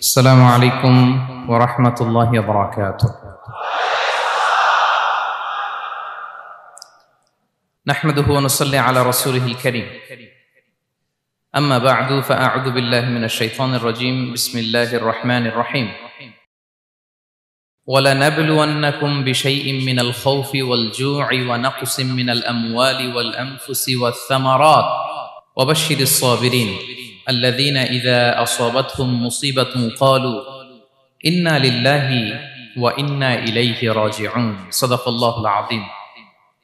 السلام عليكم ورحمة الله وبركاته. نحمده ونصلي على رسوله الكريم. أما بعد فأعوذ بالله من الشيطان الرجيم. بسم الله الرحمن الرحيم. ولنبلونكم بشيء من الخوف والجوع ونقص من الأموال والأنفس والثمرات وبشر الصابرين الذين إذا أصابتهم مصيبة قالوا إنا لله وإنا إليه راجعون. صدق الله العظيم.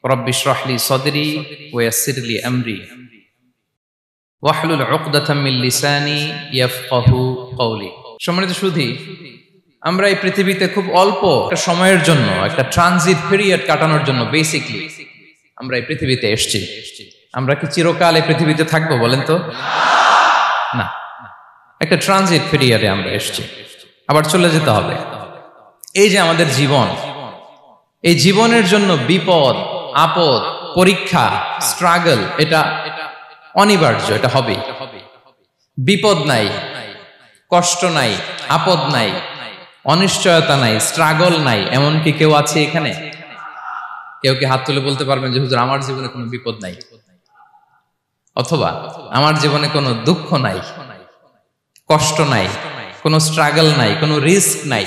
رب اشرح لي صدري ويسر لي أمري واحلل عقدة من لساني يفقه قولي. সম্মানিত সুধী, আমরা এই পৃথিবীতে খুব অল্প একটা সময়ের জন্য, একটা ট্রানজিট পিরিয়ড কাটানোর জন্য বেসিকলি আমরা এই পৃথিবীতে এসেছি। আমরা কি চিরকাল এই পৃথিবীতে থাকবো বলেন তো? না, একটা ট্রানজিট পিরিয়ডে আমরা এসেছি, আবার চলে যেতে হবে। এই যে আমাদের জীবন, এই জীবনের জন্য বিপদ, আপদ, পরীক্ষা, স্ট্রাগল, এটা অনিবার্য, এটা হবে। বিপদ নাই, কষ্ট নাই, আপদ নাই, অনিশ্চয়তা নাই, স্ট্রাগল নাই, এমনকি কেউ আছে এখানে? কেউ কি হাত তুলে বলতে পারবেন যে হুজুর আমার জীবনে কোনো বিপদ নাই, অথবা আমার জীবনে কোনো দুঃখ নাই, কষ্ট নাই, কোনো স্ট্রাগল নাই, কোনো রিস্ক নাই?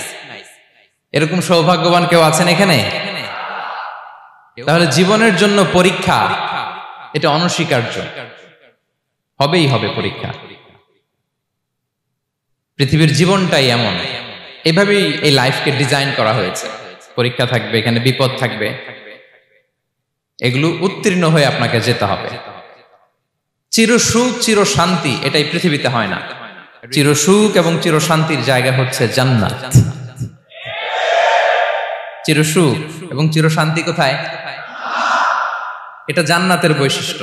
এরকম সৌভাগ্যবান কেউ আছেন এখানে? তাহলে জীবনের জন্য পরীক্ষা, এটা অনস্বীকার্য, হবেই হবে পরীক্ষা। পৃথিবীর জীবনটাই এমন, এভাবেই এই লাইফকে ডিজাইন করা হয়েছে। পরীক্ষা থাকবে, এখানে বিপদ থাকবে, এগুলো উত্তীর্ণ হয়ে আপনাকে যেতে হবে। চির সুখ, চির শান্তি, এটাই পৃথিবীতে হয় না। চির সুখ এবং চির শান্তির জায়গা হচ্ছে জান্নাত। চির সুখ এবং চির শান্তি কোথায়? এটা জান্নাতের বৈশিষ্ট্য।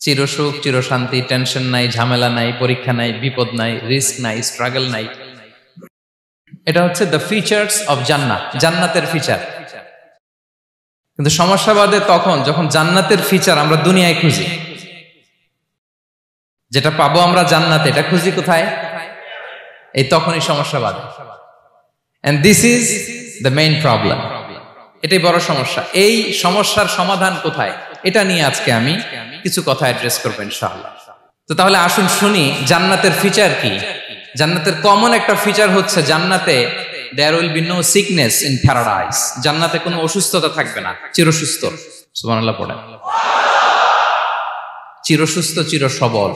চির সুখ, চির শান্তি, টেনশন নাই, ঝামেলা নাই, পরীক্ষা নাই, বিপদ নাই, রিস্ক নাই, স্ট্রাগল নাই, এটা হচ্ছে দ্য ফিচার্স অফ জান্নাত, জান্নাতের ফিচার। কিন্তু সমস্যা বাদে তখন যখন জান্নাতের ফিচার আমরা দুনিয়ায় খুঁজি। যেটা পাবো আমরা জান্নাতে, এটা খুঁজি কোথায়? এই তখনই সমস্যা বাদে। And this is the main problem. এটাই বড় সমস্যা। এই সমস্যার সমাধান কোথায়, এটা নিয়ে আজকে আমি কিছু কথা অ্যাড্রেস করবো ইনশাআল্লাহ। তো তাহলে আসুন শুনি জান্নাতের ফিচার কি। জান্নাতের কমন একটা ফিচার হচ্ছে জান্নাতে there will be no sickness in paradise. জান্নাতে কোনো অসুস্থতা থাকবে না, চিরসুস্থ। সুবহানাল্লাহ পড়েন। চিরসুস্থ, চির সবল,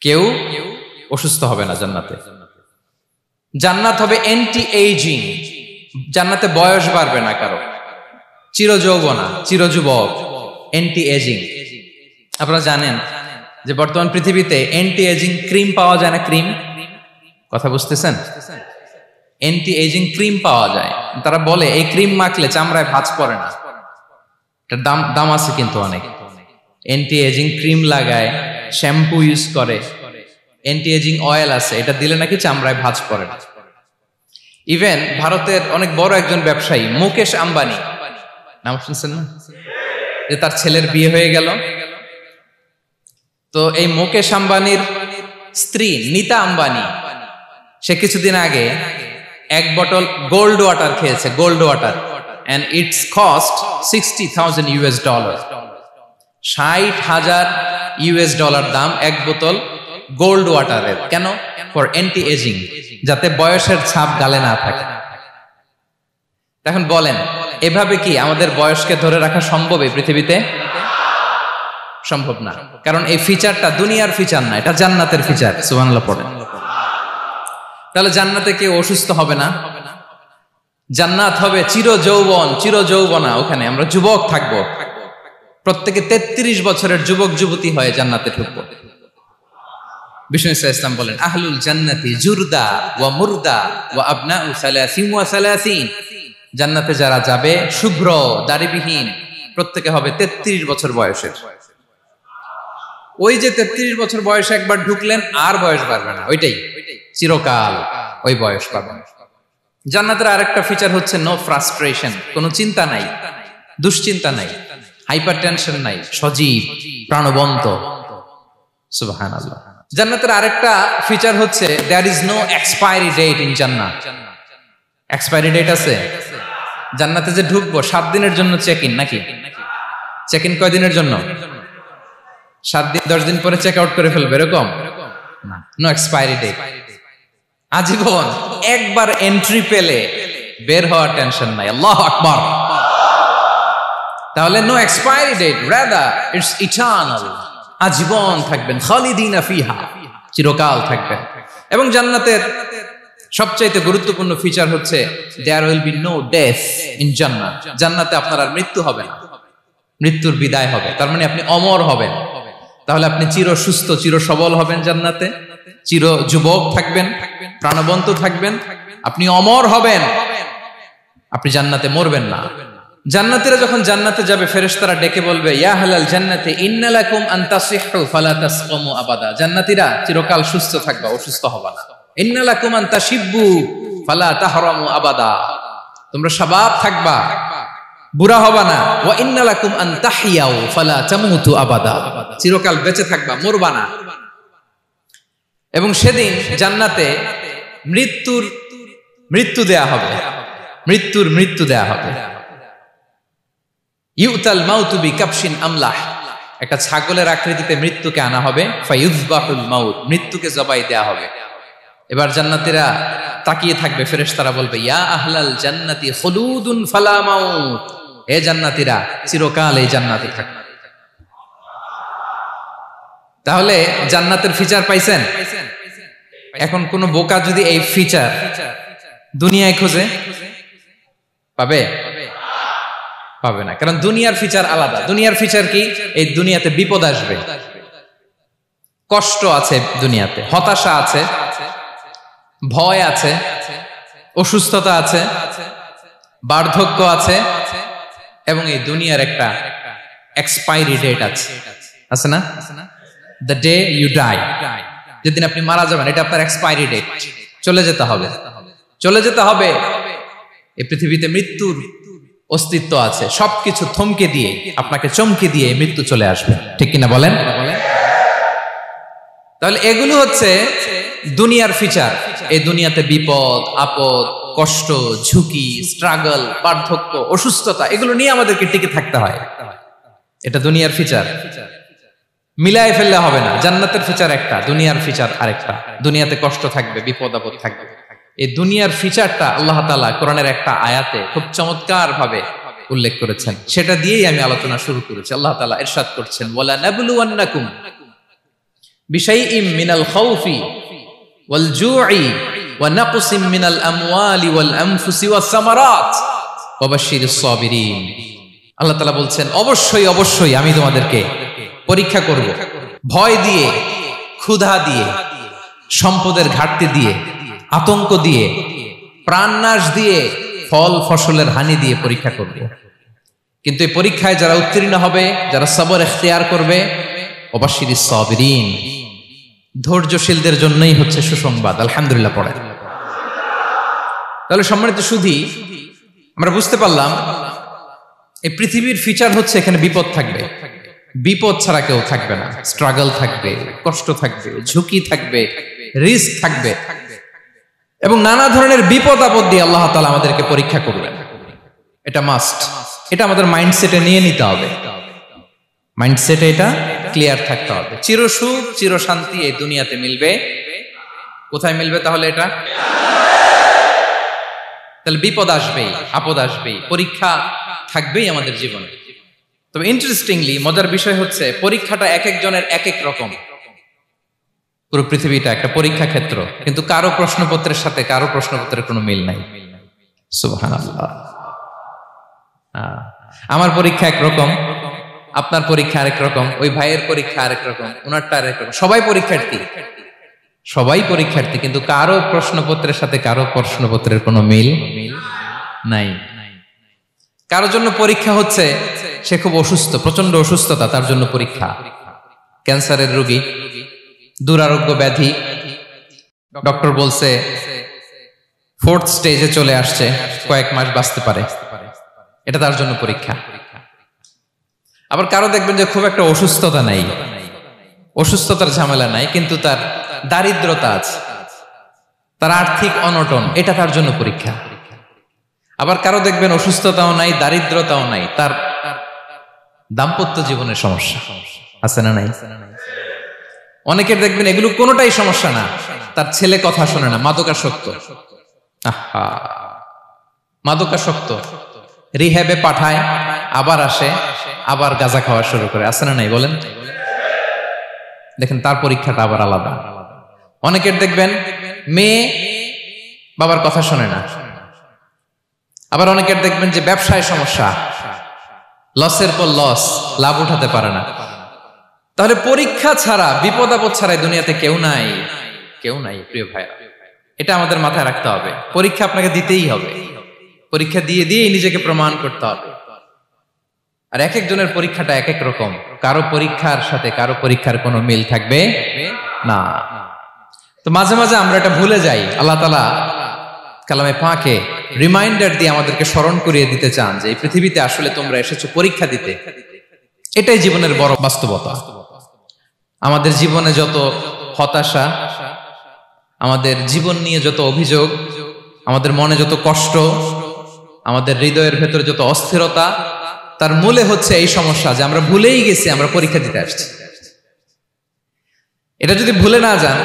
কেউ অসুস্থ হবে না জান্নাতে। জান্নাত হবে অ্যান্টি এইজিং, জান্নাতে বয়স বাড়বে না কারো। চির যৌবনা, চির যুবক, অ্যান্টি এজিং। আপনারা জানেন যে বর্তমান পৃথিবীতে অ্যান্টি এজিং ক্রিম পাওয়া যায় না? ক্রিম, কথা বুঝতেছেন? অ্যান্টি এজিং ক্রিম পাওয়া যায়। তারা বলে এই ক্রিম মাখলে চামড়ায় ভাঁজ পড়ে না। এটার দাম আছে কিন্তু অনেক। অ্যান্টি এজিং ক্রিম লাগায়, শ্যাম্পু ইউজ করে, অ্যান্টি এজিং অয়েল আছে, এটা দিলে নাকি চামড়ায় ভাঁজ পড়ে না। ইভেন ভারতের অনেক বড় একজন ব্যবসায়ী মুকেশ আম্বানি, নাম শুনছেন না? যে তার ছেলের বিয়ে হয়ে গেল। তো এই মুকেশ আম্বানির স্ত্রী নীতা আম্বানি, সে কিছুদিন আগে এক বোতল গোল্ড ওয়াটার খেয়েছে, gold water, and its cost $60,000। $60,000 দাম এক বোতল গোল্ড ওয়াটারের। কেন? ফর অ্যান্টি এজিং, যাতে বয়সের ছাপ গালে না থাকে। এখন বলেন, এভাবে কি আমাদের বয়সকে ধরে রাখা সম্ভব এই পৃথিবীতে? সম্ভব না, কারণ এই ফিচারটা দুনিয়ার ফিচার না, এটা জান্নাতের ফিচার। সুবহানাল্লাহ পড়েন। তাহলে জান্নাতে কেউ অসুস্থ হবে না। জান্নাত হবে চির যৌবন, চির যৌবনা। ওখানে আমরা যুবক থাকবো, প্রত্যেকে 33 বছরের যুবক যুবতী হয়ে জান্নাতে ঢুকবো। বিষ্ণু ইসলাম বলেন, আহলুল জান্নাতি জুরদা ওয়া মুরদা ওয়া আবনাউ 30 ওয়া 30। জান্নাতে যারা যাবে শুভ্র, দাড়িবিহীন, প্রত্যেকে হবে 33 বছর বয়সের। ওই যে 33 বছর বয়সে একবার ঢুকলেন, আর বয়স বাড়বে না, ওইটাই চিরকাল ওই বয়স পাবেন। জান্নাতের আরেকটা ফিচার হচ্ছে নো ফ্রাস্ট্রেশন, কোনো চিন্তা নাই, দুশ্চিন্তা নাই, হাইপার টেনশন নাই, সজীব, প্রাণবন্ত। সুবহানাল্লাহ। জান্নাতের আরেকটা ফিচার হচ্ছে there is no expiry date in জান্নাত। এক্সপায়ারি ডেট আছে? জান্নাতে যে ঢুকবো 7 দিনের জন্য চেক ইন, নাকি চেক ইন কয় দিনের জন্য? 7 দিন 10 দিন পরে চেক আউট করে ফেলবে এরকম না, নো এক্সপায়ারি ডেট। আজীবন একবার এন্ট্রি পেলে বের হওয়ার টেনশন নাই। আল্লাহু আকবার। তাহলে no expiry date, rather it's eternal. আজীবন থাকবেন, খালিদিনা ফিহা, চিরকাল থাকবেন। এবং জান্নাতের সবচাইতে গুরুত্বপূর্ণ ফিচার হচ্ছে there will be no death in জান্নাত। জান্নাতে আপনার আর মৃত্যু হবে না, মৃত্যুর বিদায় হবে। তার মানে আপনি অমর হবেন। তাহলে আপনি চির সুস্থ, চির সবল হবেন জান্নাতে, চির যুবক থাকবেন, প্রাণবন্ত থাকবেন, আপনি অমর হবেন, আপনি জান্নাতে মরবেন না। জান্নাতীরা যখন জান্নাতে যাবে ফেরেশতারা ডেকে বলবে, ইয়া আহলাল জান্নাতি ইন্না লাকুম আন তাসিহু ফালা তাসকামু আবাদা। জান্নাতীরা চিরকাল সুস্থ থাকবা, অসুস্থ হবা না। ইন্না লাকুম আন তাশিব্বু ফালা তাহরামু আবাদা, তোমরা শাবাব থাকবা, বুড়া হবা না। ওয়া ইন্না লাকুম আন তাহিয়াউ ফালা তামুতু আবাদা, চিরকাল বেঁচে থাকবা, মরবা না। এবং সেদিন জান্নাতে মৃত্যু দেয়া হবে, মৃত্যু দেয়া হবে। ইউতাল মাউতু বিকাবশিন আমলাহ, একটা ছাগলের আকৃতিতে মৃত্যুকে আনা হবে। ফায়ুযবাহুল মাউত, মৃত্যুকে জবাই দেয়া হবে। এবার জান্নাতীরা তাকিয়ে থাকবে, ফেরেশতারা বলবে, ইয়া আহলাল জান্নাতি খুলুদুন ফালা মাউত, হে জান্নাতীরা চিরকাল এই জান্নাতে থাকবে। তাহলে জান্নাতের ফিচার পাইছেন? এখন কোন বোকা যদি এই ফিচার দুনিয়ায় খোঁজে পাবে? পাবে না, কারণ দুনিয়ার ফিচার আলাদা। দুনিয়ার ফিচার কি? এই দুনিয়াতে বিপদ আসবে, কষ্ট আছে দুনিয়াতে, হতাশা আছে, ভয় আছে, অসুস্থতা আছে, বার্ধক্য আছে, এবং এই দুনিয়ার একটা এক্সপায়ারি ডেট আছে, আছে না? দ্য ডে ইউ ডাই, যেদিন আপনি মারা যাবেন, এটা আপনার এক্সপায়ারি ডেট। চলে যেতে হবে, চলে যেতে হবে। এই পৃথিবীতে মৃত্যুর অস্তিত্ব আছে। সবকিছু থমকে দিয়ে, আপনাকে চমকে দিয়ে মৃত্যু চলে আসবে, ঠিক কিনা বলেন? তাহলে এগুলো হচ্ছে দুনিয়ার ফিচার। এই দুনিয়াতে বিপদ আপদ, কষ্ট, ঝুঁকি, স্ট্রাগল, বার্ধক্য, অসুস্থতা, এগুলো নিয়ে আমাদেরকে টিকে থাকতে হয়। এটা দুনিয়ার ফিচার, মিলায় ফেললে হবে না। জান্নাতের ফিচার একটা, দুনিয়ার ফিচার আরেকটা। দুনিয়াতে কষ্ট থাকবে, বিপদ আপদ থাকবে। এই দুনিয়ার ফিচারটা আল্লাহ তাআলা কোরআনের একটা আয়াতে খুব চমৎকার ভাবে উল্লেখ করেছেন। সেটা দিয়েই আমি আলোচনা শুরু করেছি। আল্লাহ তাআলা ইরশাদ করছেন, ওয়ালা নাবলুওয়ান্নাকুম বিশাইইম মিনাল খাউফি ওয়াল জুই ওয়া নাকসিম মিনাল আমওয়ালি ওয়াল আনফুসি ওয়াস সামারাত ওয়া বাশশিরিস সাবিরিন। আল্লাহ তাআলা বলছেন, অবশ্যই অবশ্যই আমি তোমাদেরকে পরীক্ষা করব, ভয় দিয়ে, ক্ষুধা দিয়ে, সম্পদের ঘাটতি দিয়ে, আতঙ্ক দিয়ে, প্রাণনাশ দিয়ে, ফল ফসলের হানি দিয়ে পরীক্ষা করবে। কিন্তু এই পরীক্ষায় যারা উত্তীর্ণ হবে, যারা সবর ইখতিয়ার করবে, ওয়াবাশশিরিস সাবিরিন, ধৈর্যশীলদের জন্যই হচ্ছে সুসংবাদ। আলহামদুলিল্লাহ পড়ে। তাহলে সম্মানিত সুধী, আমরা বুঝতে পারলাম এই পৃথিবীর ফিচার হচ্ছে এখানে বিপদ থাকবে, বিপদ ছাড়া কেউ থাকবে না। স্ট্রাগল থাকবে, কষ্ট থাকবে, ঝুঁকি থাকবে, রিস্ক থাকবে, এবং নানা ধরনের বিপদ আপদ দিয়ে আল্লাহ তাআলা আমাদেরকে পরীক্ষা করবেন। এটা মাস্ট, এটা আমাদের মাইন্ডসেটে নিয়ে নিতে হবে। মাইন্ডসেটে এটা ক্লিয়ার থাকতে হবে। চিরসুখ চির শান্তি এই দুনিয়াতে মিলবে। কোথায় মিলবে তাহলে এটা? তাহলে বিপদ আসবেই, আপদ আসবেই, পরীক্ষা থাকবেই আমাদের জীবনে। তবে ইন্টারেস্টিংলি মজার বিষয় হচ্ছে পরীক্ষাটা এক একজনের এক এক রকম। পুরো পৃথিবীটা একটা পরীক্ষা ক্ষেত্র, কিন্তু কারো প্রশ্নপত্রের সাথে কারো প্রশ্নপত্রের কোনো মিল নাই। সুবহানাল্লাহ। আমার পরীক্ষা একরকম, আপনার পরীক্ষা আরেক রকম, ওই ভাইয়ের পরীক্ষা আরেক রকম, ওনারটা আরেক রকম। সবাই পরীক্ষার্থী, সবাই পরীক্ষার্থী, কিন্তু কারো প্রশ্নপত্রের সাথে কারো প্রশ্নপত্রের কোনো মিল নাই। কারোর জন্য পরীক্ষা হচ্ছে সে খুব অসুস্থ, প্রচন্ড অসুস্থতা, তার জন্য পরীক্ষা। ক্যান্সারের রোগী, দুরারোগ্য ব্যাধি, ডক্টর বলছে 4th স্টেজে চলে আসছে, কয়েক মাস বাঁচতে পারে, এটা তার জন্য পরীক্ষা। আবার কারো দেখবেন যে খুব একটা অসুস্থতা নাই, অসুস্থতার ঝামেলা নাই, কিন্তু তার দারিদ্রতা আছে, তার আর্থিক অনটন, এটা তার জন্য পরীক্ষা। আবার কারো দেখবেন অসুস্থতাও নাই, দারিদ্রতাও নাই, তার দাম্পত্য জীবনের সমস্যা আছে না নাই? অনেকের দেখবেন এগুলো কোনোটাই সমস্যা না, তার ছেলে কথা শোনে না, মাদকাসক্ত। আহা, মাদকাসক্ত, রিহ্যাবে পাঠায়, আবার আসে, আবার গাঁজা খাওয়া শুরু করে, আছে না নাই বলেন? দেখেন তার পরীক্ষাটা আবার আলাদা। অনেকের দেখবেন মেয়ে বাবার কথা শোনে না। আবার অনেকের দেখবেন যে ব্যবসায় সমস্যা, লসের পর লস, লাভ উঠাতে পারে না। তাহলে পরীক্ষা ছাড়া, বিপদ আপদ ছাড়াই দুনিয়াতে কেউ নাই, কেউ নাই প্রিয় ভাইরা। এটা আমাদের মাথায় রাখতে হবে। পরীক্ষা আপনাকে দিতেই হবে, পরীক্ষা দিয়ে দিয়েই নিজেকে প্রমাণ করতে হবে। আর এক একজনের পরীক্ষাটা এক এক রকম, কারো পরীক্ষার সাথে কারো পরীক্ষার কোনো মিল থাকবে না। তো মাঝে মাঝে আমরা এটা ভুলে যাই। আল্লাহ তাআলা কালামে পাকে রিমাইন্ডার দিয়ে আমাদেরকে স্মরণ করিয়ে দিতে চান যে এই পৃথিবীতে আসলে তোমরা এসেছো পরীক্ষা দিতে। এটাই জীবনের বড় বাস্তবতা। আমাদের জীবনে যত হতাশা, আমাদের জীবন নিয়ে যত অভিযোগ, আমাদের মনে যত কষ্ট, আমাদের হৃদয়ের ভেতরে যত অস্থিরতা, তার মূলে হচ্ছে এই সমস্যা যে আমরা ভুলেই গেছি আমরা পরীক্ষা দিতে আসছি। এটা যদি ভুলে না যান,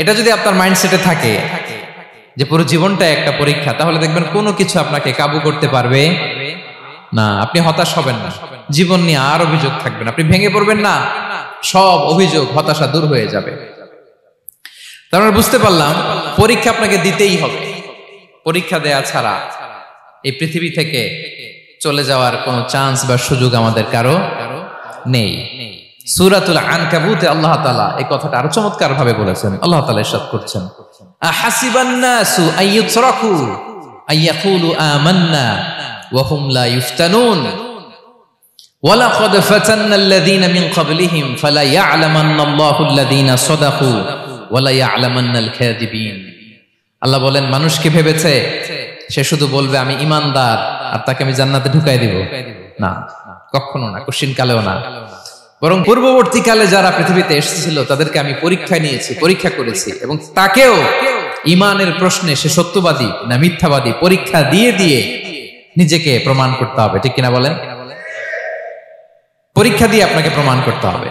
এটা যদি আপনার মাইন্ডসেটে থাকে যে পুরো জীবনটা একটা পরীক্ষা, তাহলে দেখবেন কোনো কিছু আপনাকে কাবু করতে পারবে না। আপনি হতাশ হবেন না, জীবন নিয়ে আর অভিযোগ থাকবে না, আপনি ভেঙে পড়বেন না, সব অভিযোগ হতাশা দূর হয়ে যাবে। তারপর বুঝতে পারলাম পরীক্ষা আপনাকে দিতেই হবে। পরীক্ষা দেয়া ছাড়া এই পৃথিবী থেকে চলে যাওয়ার কোনো চান্স বা সুযোগ আমাদের কারো নেই। সূরাতুল আনকাবুতে আল্লাহ তাআলা এই কথাটা আরো চমৎকার ভাবে বলেছেন। আল্লাহ তাআলা ইরশাদ করছেন, আহাসিবান নাসু আইয়ুতরাকু আইয়াকুলু আমান্না ওয়া হুম লা ইফতানুন ওয়ালাকাদ ফাতান্নাল্লাযীনা মিন ক্বাবলিহিম ফালা ইয়া'লামান্নাল্লাহুল্লাযীনা সাদাকু ওয়ালা ইয়া'লামান্নাল কাযিবিন। আল্লাহ বলেন, মানুষ কি ভেবেছে সে শুধু বলবে আমি ঈমানদার আর তাকে আমি জান্নাতে ঢুকাই দিব? না, কখনো না, কোশ্চিন কালেও না। বরং পূর্ববর্তীকালে যারা পৃথিবীতে এসেছিল তাদেরকে আমি পরীক্ষায় নিয়েছি, পরীক্ষা করেছি, এবং তাকেও ঈমানের প্রশ্নে সে সত্যবাদী না মিথ্যাবাদী পরীক্ষা দিয়ে দিয়ে নিজেকে প্রমাণ করতে হবে। ঠিক কিনা বলেন? পরীক্ষা দিয়ে আপনাকে প্রমাণ করতে হবে।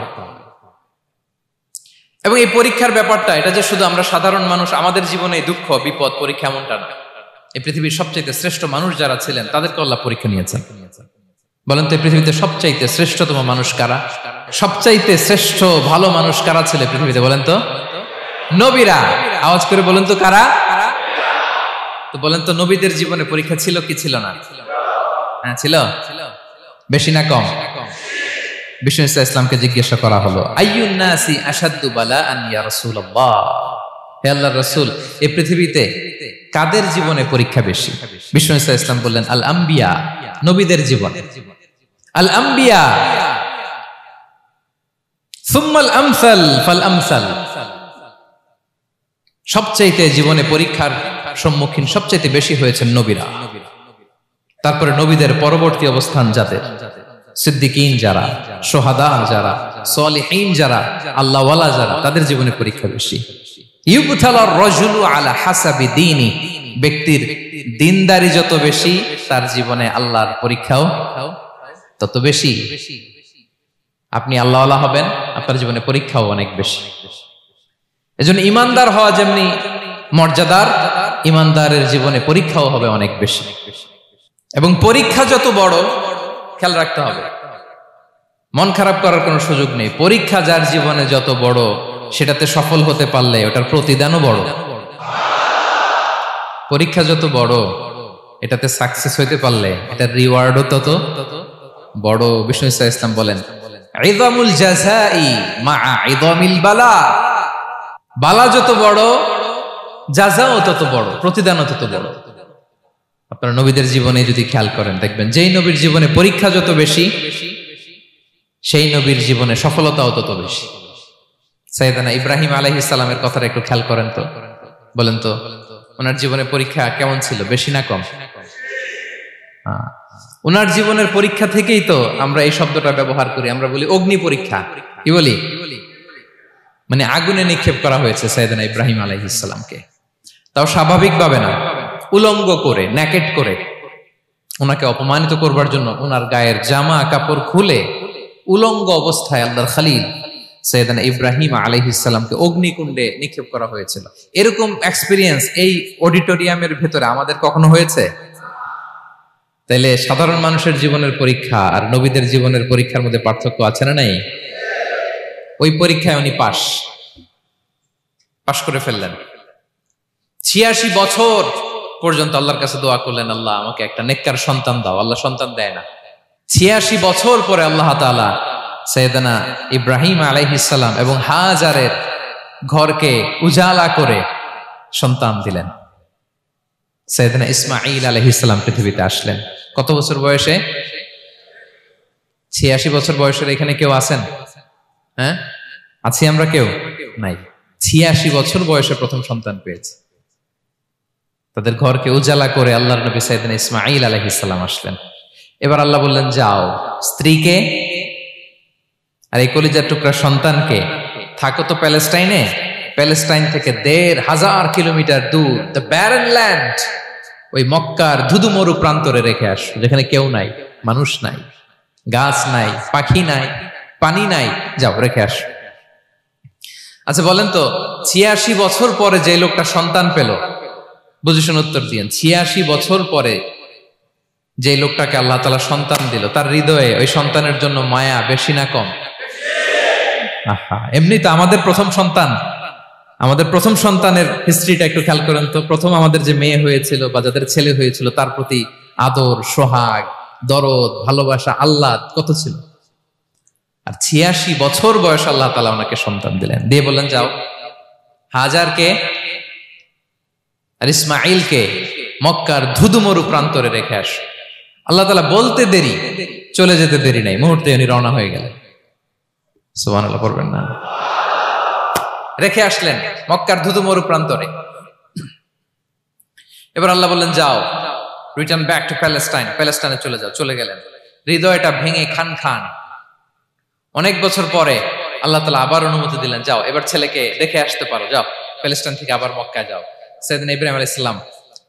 এবং এই পরীক্ষার ব্যাপারটা, এটা যে শুধু আমরা সাধারণ মানুষ আমাদের জীবনে দুঃখ বিপদ পরীক্ষা এমনটা না। এই পৃথিবীর সবচাইতে শ্রেষ্ঠ মানুষ যারা ছিলেন তাদেরকে আল্লাহ পরীক্ষা নিয়েছেন। বলেন তো এই পৃথিবীতে সবচাইতে শ্রেষ্ঠতম মানুষ কারা? সবচাইতে শ্রেষ্ঠ ভালো মানুষ কারা ছিল পৃথিবীতে? বলেন তো নবীরা। আওয়াজ করে বলেন তো কারা? তো বলেন তো নবীদের জীবনে পরীক্ষা ছিল কি ছিল না? হ্যাঁ ছিল। বেশি না কম? বিষ্ণু ইসলামকে জিজ্ঞাসা করা হলো, আইয়ুন নাসি আশাদ্দু বালাআন ইয়া রাসূলুল্লাহ, হে আল্লাহর রাসূল এই পৃথিবীতে কাদের জীবনে পরীক্ষা বেশি? বিষ্ণু ইসলাম বললেন, আল আম্বিয়া, নবীদের জীবন। আল আম্বিয়া সুম্মাল আমসাল ফাল আমসাল, সবচাইতে জীবনে পরীক্ষার সম্মুখীন সবচাইতে বেশি হয়েছেন নবীরা। তারপরে নবীদের পরবর্তী অবস্থান যাদের, সিদ্দিকিন যারা, সোহাদা যারা, সালিহিন যারা, আল্লাহওয়ালা যারা, তাদের জীবনে পরীক্ষা বেশি। ইউবতালার রাজুলু আলা হাসাবি দীনি, ব্যক্তির দিনদারি যত বেশি তার জীবনে আল্লাহর পরীক্ষাও তত বেশি। আপনি আল্লাহওয়ালা হবেন, আপনার জীবনে পরীক্ষাও অনেক বেশি। এজন্য ইমানদার হওয়া যেমনি মর্যাদার, ইমানদারের জীবনে পরীক্ষাও হবে অনেক বেশি। এবং পরীক্ষা যত বড়, খেয়াল রাখতে হবে, মন খারাপ করার কোনো সুযোগ নেই। পরীক্ষা যার জীবনে যত বড়, সেটাতে সফল হতে পারলে ওটার প্রতিদানও বড়। পরীক্ষা যত বড়, এটাতে সাকসেস হইতে পারলে এটার রিওয়ার্ডও তত বড়। বিষ্ণু ইসলাম বলেন, ইযামুল জাযাই মাআ ইযামিল বালা, বালা যত বড় জাযাও তত বড়, প্রতিদানও তত বড়। আপনারা নবীদের জীবনে যদি খেয়াল করেন, দেখবেন যেই নবীর জীবনে পরীক্ষা যত বেশি, সেই নবীর জীবনে সফলতাও তত বেশি। সাইয়েদানা ইব্রাহিম আলাইহিস সালামের কথাটা একটু খেয়াল করেন তো, বলেন তো ওনার জীবনে পরীক্ষা কেমন ছিল? বেশি না কম? ওনার জীবনের পরীক্ষা থেকেই তো আমরা এই শব্দটা ব্যবহার করি। আমরা বলি অগ্নি পরীক্ষা। কি বলি? মানে আগুনে নিক্ষেপ করা হয়েছে সাইয়েদনা ইব্রাহিম আলাইহিস সালামকে। তাও স্বাভাবিকভাবে না, উলঙ্গ করে, ন্যাকেট করে ওনাকে অপমানিত করবার জন্য ওনার গায়ের জামা কাপড় খুলে উলঙ্গ অবস্থায় আল্লাহর খলিল সাইয়েদনা ইব্রাহিম আলাইহিস সালামকে অগ্নিকুণ্ডে নিক্ষেপ করা হয়েছিল। এরকম এক্সপেরিয়েন্স এই অডিটোরিয়ামের ভেতরে আমাদের কখনো হয়েছে? তাইলে সাধারণ মানুষের জীবনের পরীক্ষা আর নবীদের জীবনের পরীক্ষার মধ্যে পার্থক্য আছে না নাই? ওই পরীক্ষায় উনি পাশ করে ফেললেন। 86 বছর পর্যন্ত আল্লাহর কাছে দোয়া করলেন, আল্লাহ আমাকে একটা নেককার সন্তান দাও। আল্লাহ সন্তান দেয় না। 86 বছর পরে আল্লাহ তাআলা সাইয়েদনা ইব্রাহিম আলাইহিস সালাম এবং হাজারের ঘরকে উজালা করে সন্তান দিলেন। সাইয়েদনা ইসমাঈল আলাইহিস সালাম পৃথিবীতে আসলেন কত বছর বয়সে? 86 বছর বয়সের এখানে কেউ আছেন? হ্যাঁ, আছি আমরা? কেউ নাই। 86 বছর বয়সে প্রথম সন্তান পেয়েছে। তাদের ঘরকে উজালা করে আল্লাহর নবী সাইয়েদনা ইসমাঈল আলাইহিস সালাম আসলেন। এবার আল্লাহ বললেন, যাও স্ত্রীকে আর এই কলিজার টুকরা সন্তানকে, থাকো তো প্যালেস্টাইনে, প্যালেস্টাইন থেকে ১,৫০০ কিলোমিটার দূর দ্য ব্যারেন ল্যান্ড, ওই মক্কার ধুধুমরু প্রান্তরে রেখে আস, যেখানে কেউ নাই, মানুষ নাই, গাছ নাই, পাখি নাই, পানি নাই, যাও রেখে আস। আচ্ছা বলেন তো, ৮৬ বছর পরে যে লোকটা সন্তান পেল, বুঝে শুনে উত্তর দিয়েন, ৮৬ বছর পরে যে লোকটাকে আল্লাহ তাআলা সন্তান দিল, তার হৃদয়ে ওই সন্তানের জন্য মায়া বেশি না কম? এমনি তো আমাদের প্রথম সন্তানের হিস্ট্রিটা একটু খেয়াল করেন তো। প্রথম আমাদের যে মেয়ে হয়েছিল বা যাদের ছেলে হয়েছিল, তার প্রতি আদর, সোহাগ, দরদ, ভালোবাসা, আহ্লাদ কত ছিল। আর ৮৬ বছর বয়স আল্লাহ তাআলা ওনাকে সন্তান দিলেন, দিয়ে বললেন, যাও হাজারকে আর ইসমাঈলকে মক্কার ধুধুমরু প্রান্তরে রেখে আস। আল্লাহ তাআলা বলতে দেরি, চলে যেতে দেরি নাই, মুহূর্তে উনি রওনা হয়ে গেলেন। সুবহানাল্লাহ পড়বেন না? রেখে আসলেন মক্কার ধুধুমরু প্রান্তরে। এবার আল্লাহ বললেন, যাও রিটার্ন ব্যাক টু প্যালেস্টাইন, প্যালেস্টাইনে চলে যাও। চলে গেলেন, হৃদয়টা ভেঙে খান খান। অনেক বছর পরে আল্লাহ তাআলা আবার অনুমতি দিলেন, যাও এবার ছেলেকে দেখে আসতে পারো, যাও প্যালেস্টাইন থেকে আবার মক্কায় যাও। সাইয়েদনা ইব্রাহিম আলাইহিস সালাম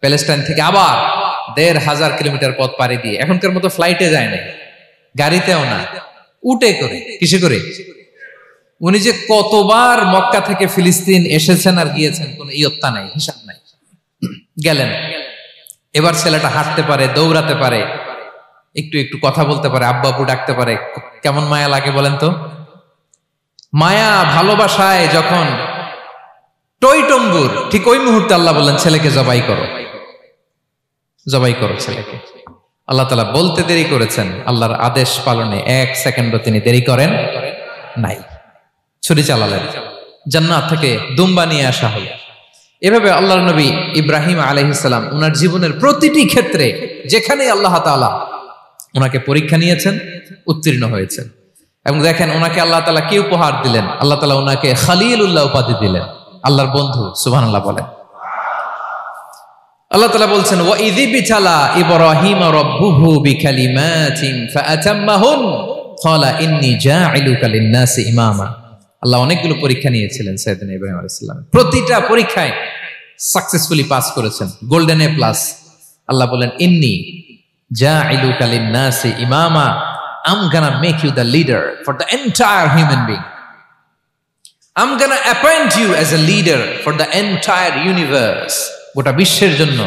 প্যালেস্টাইন থেকে আবার ১,৫০০ কিলোমিটার পথ পাড়ি দিয়ে, এখনকার মতো ফ্লাইটে যায় না, গাড়িতেও না, উটে করে। কিসে করে? উনি যে কতবার মক্কা থেকে ফিলিস্তিন এসেছেন আর গিয়েছেন, কোন ইয়ত্তা নাই, হিসাব নাই। গেলেন, এবার ছেলেটা হাঁটতে পারে, দৌড়াতে পারে, একটু একটু কথা বলতে পারে, আব্বু আব্বু ডাকতে পারে। কেমন মায়া লাগে বলেন তো? মায়া ভালোবাসায় যখন টইটম্বুর, ঠিক ওই মুহূর্তে আল্লাহ বললেন, ছেলেকে জবাই করো, জবাই করো ছেলেকে। আল্লাহ তাআলা বলতে দেরি করেছেন, আল্লাহর আদেশ পালনে ১ সেকেন্ডও তিনি দেরি করেন নাই। ছুরি চালালেন, জান্নাত থেকে দুম্বা নিয়ে আসা হলো। এভাবে আল্লাহর নবী ইব্রাহিম আলাইহিস সালাম ওনার জীবনের প্রতিটি ক্ষেত্রে যেখানে আল্লাহ তাআলা ওনাকে পরীক্ষা নিয়েছেন, উত্তীর্ণ হয়েছেন। এবং দেখেন ওনাকে আল্লাহ তাআলা কি উপহার দিলেন, আল্লাহ তাআলা ওনাকে খলিলুল্লাহ উপাধি দিলেন, আল্লাহর বন্ধু। সুবহানাল্লাহ বলেন। আল্লাহ তাআলা বলছেন, ওয়া ইযিবতালা ইব্রাহিম রাব্বুহু বিকালিমাতিন ফাআতাম্মাহুন ক্বালা ইন্নী জাঈলুকা লিন-নাসি ইমামা। আল্লাহ অনেকগুলো পরীক্ষা নিয়েছিলেন সাইয়েদনা ইব্রাহিম আলাইহিস সালাম, প্রতিটা পরীক্ষায় সাকসেসফুলি পাস করেছেন, গোল্ডেন এ প্লাস। আল্লাহ বলেন, ইন্নী জাঈলুকা লিন-নাসি ইমামা, I'm gonna make you the leader for the entire human being. I'm gonna appoint you as a leader for the entire universe. গোটা বিশ্বের জন্য,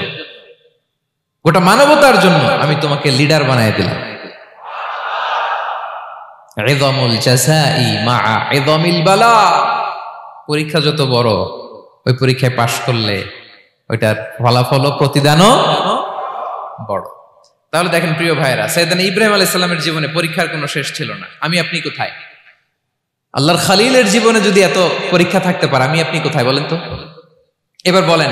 গোটা মানবতার জন্য আমি তোমাকে লিডার বানায় দিলাম। ইযামুল জাযাই মা'a ইযামিল বালা। পরীক্ষা যত বড়, ওই পরীক্ষায় পাশ করলে ওইটার ফলাফল ও প্রতিদানও বড়। তাহলে দেখেন প্রিয় ভাইরা, সাইয়েদনা ইব্রাহিম আলাইহিস সালামের জীবনে পরীক্ষার কোনো শেষ ছিল না। আমি আপনি কোথায়? আল্লাহর খলিলের জীবনে যদি এত পরীক্ষা থাকতে পারে, আমি আপনি কোথায় বলেন তো? এবার বলেন,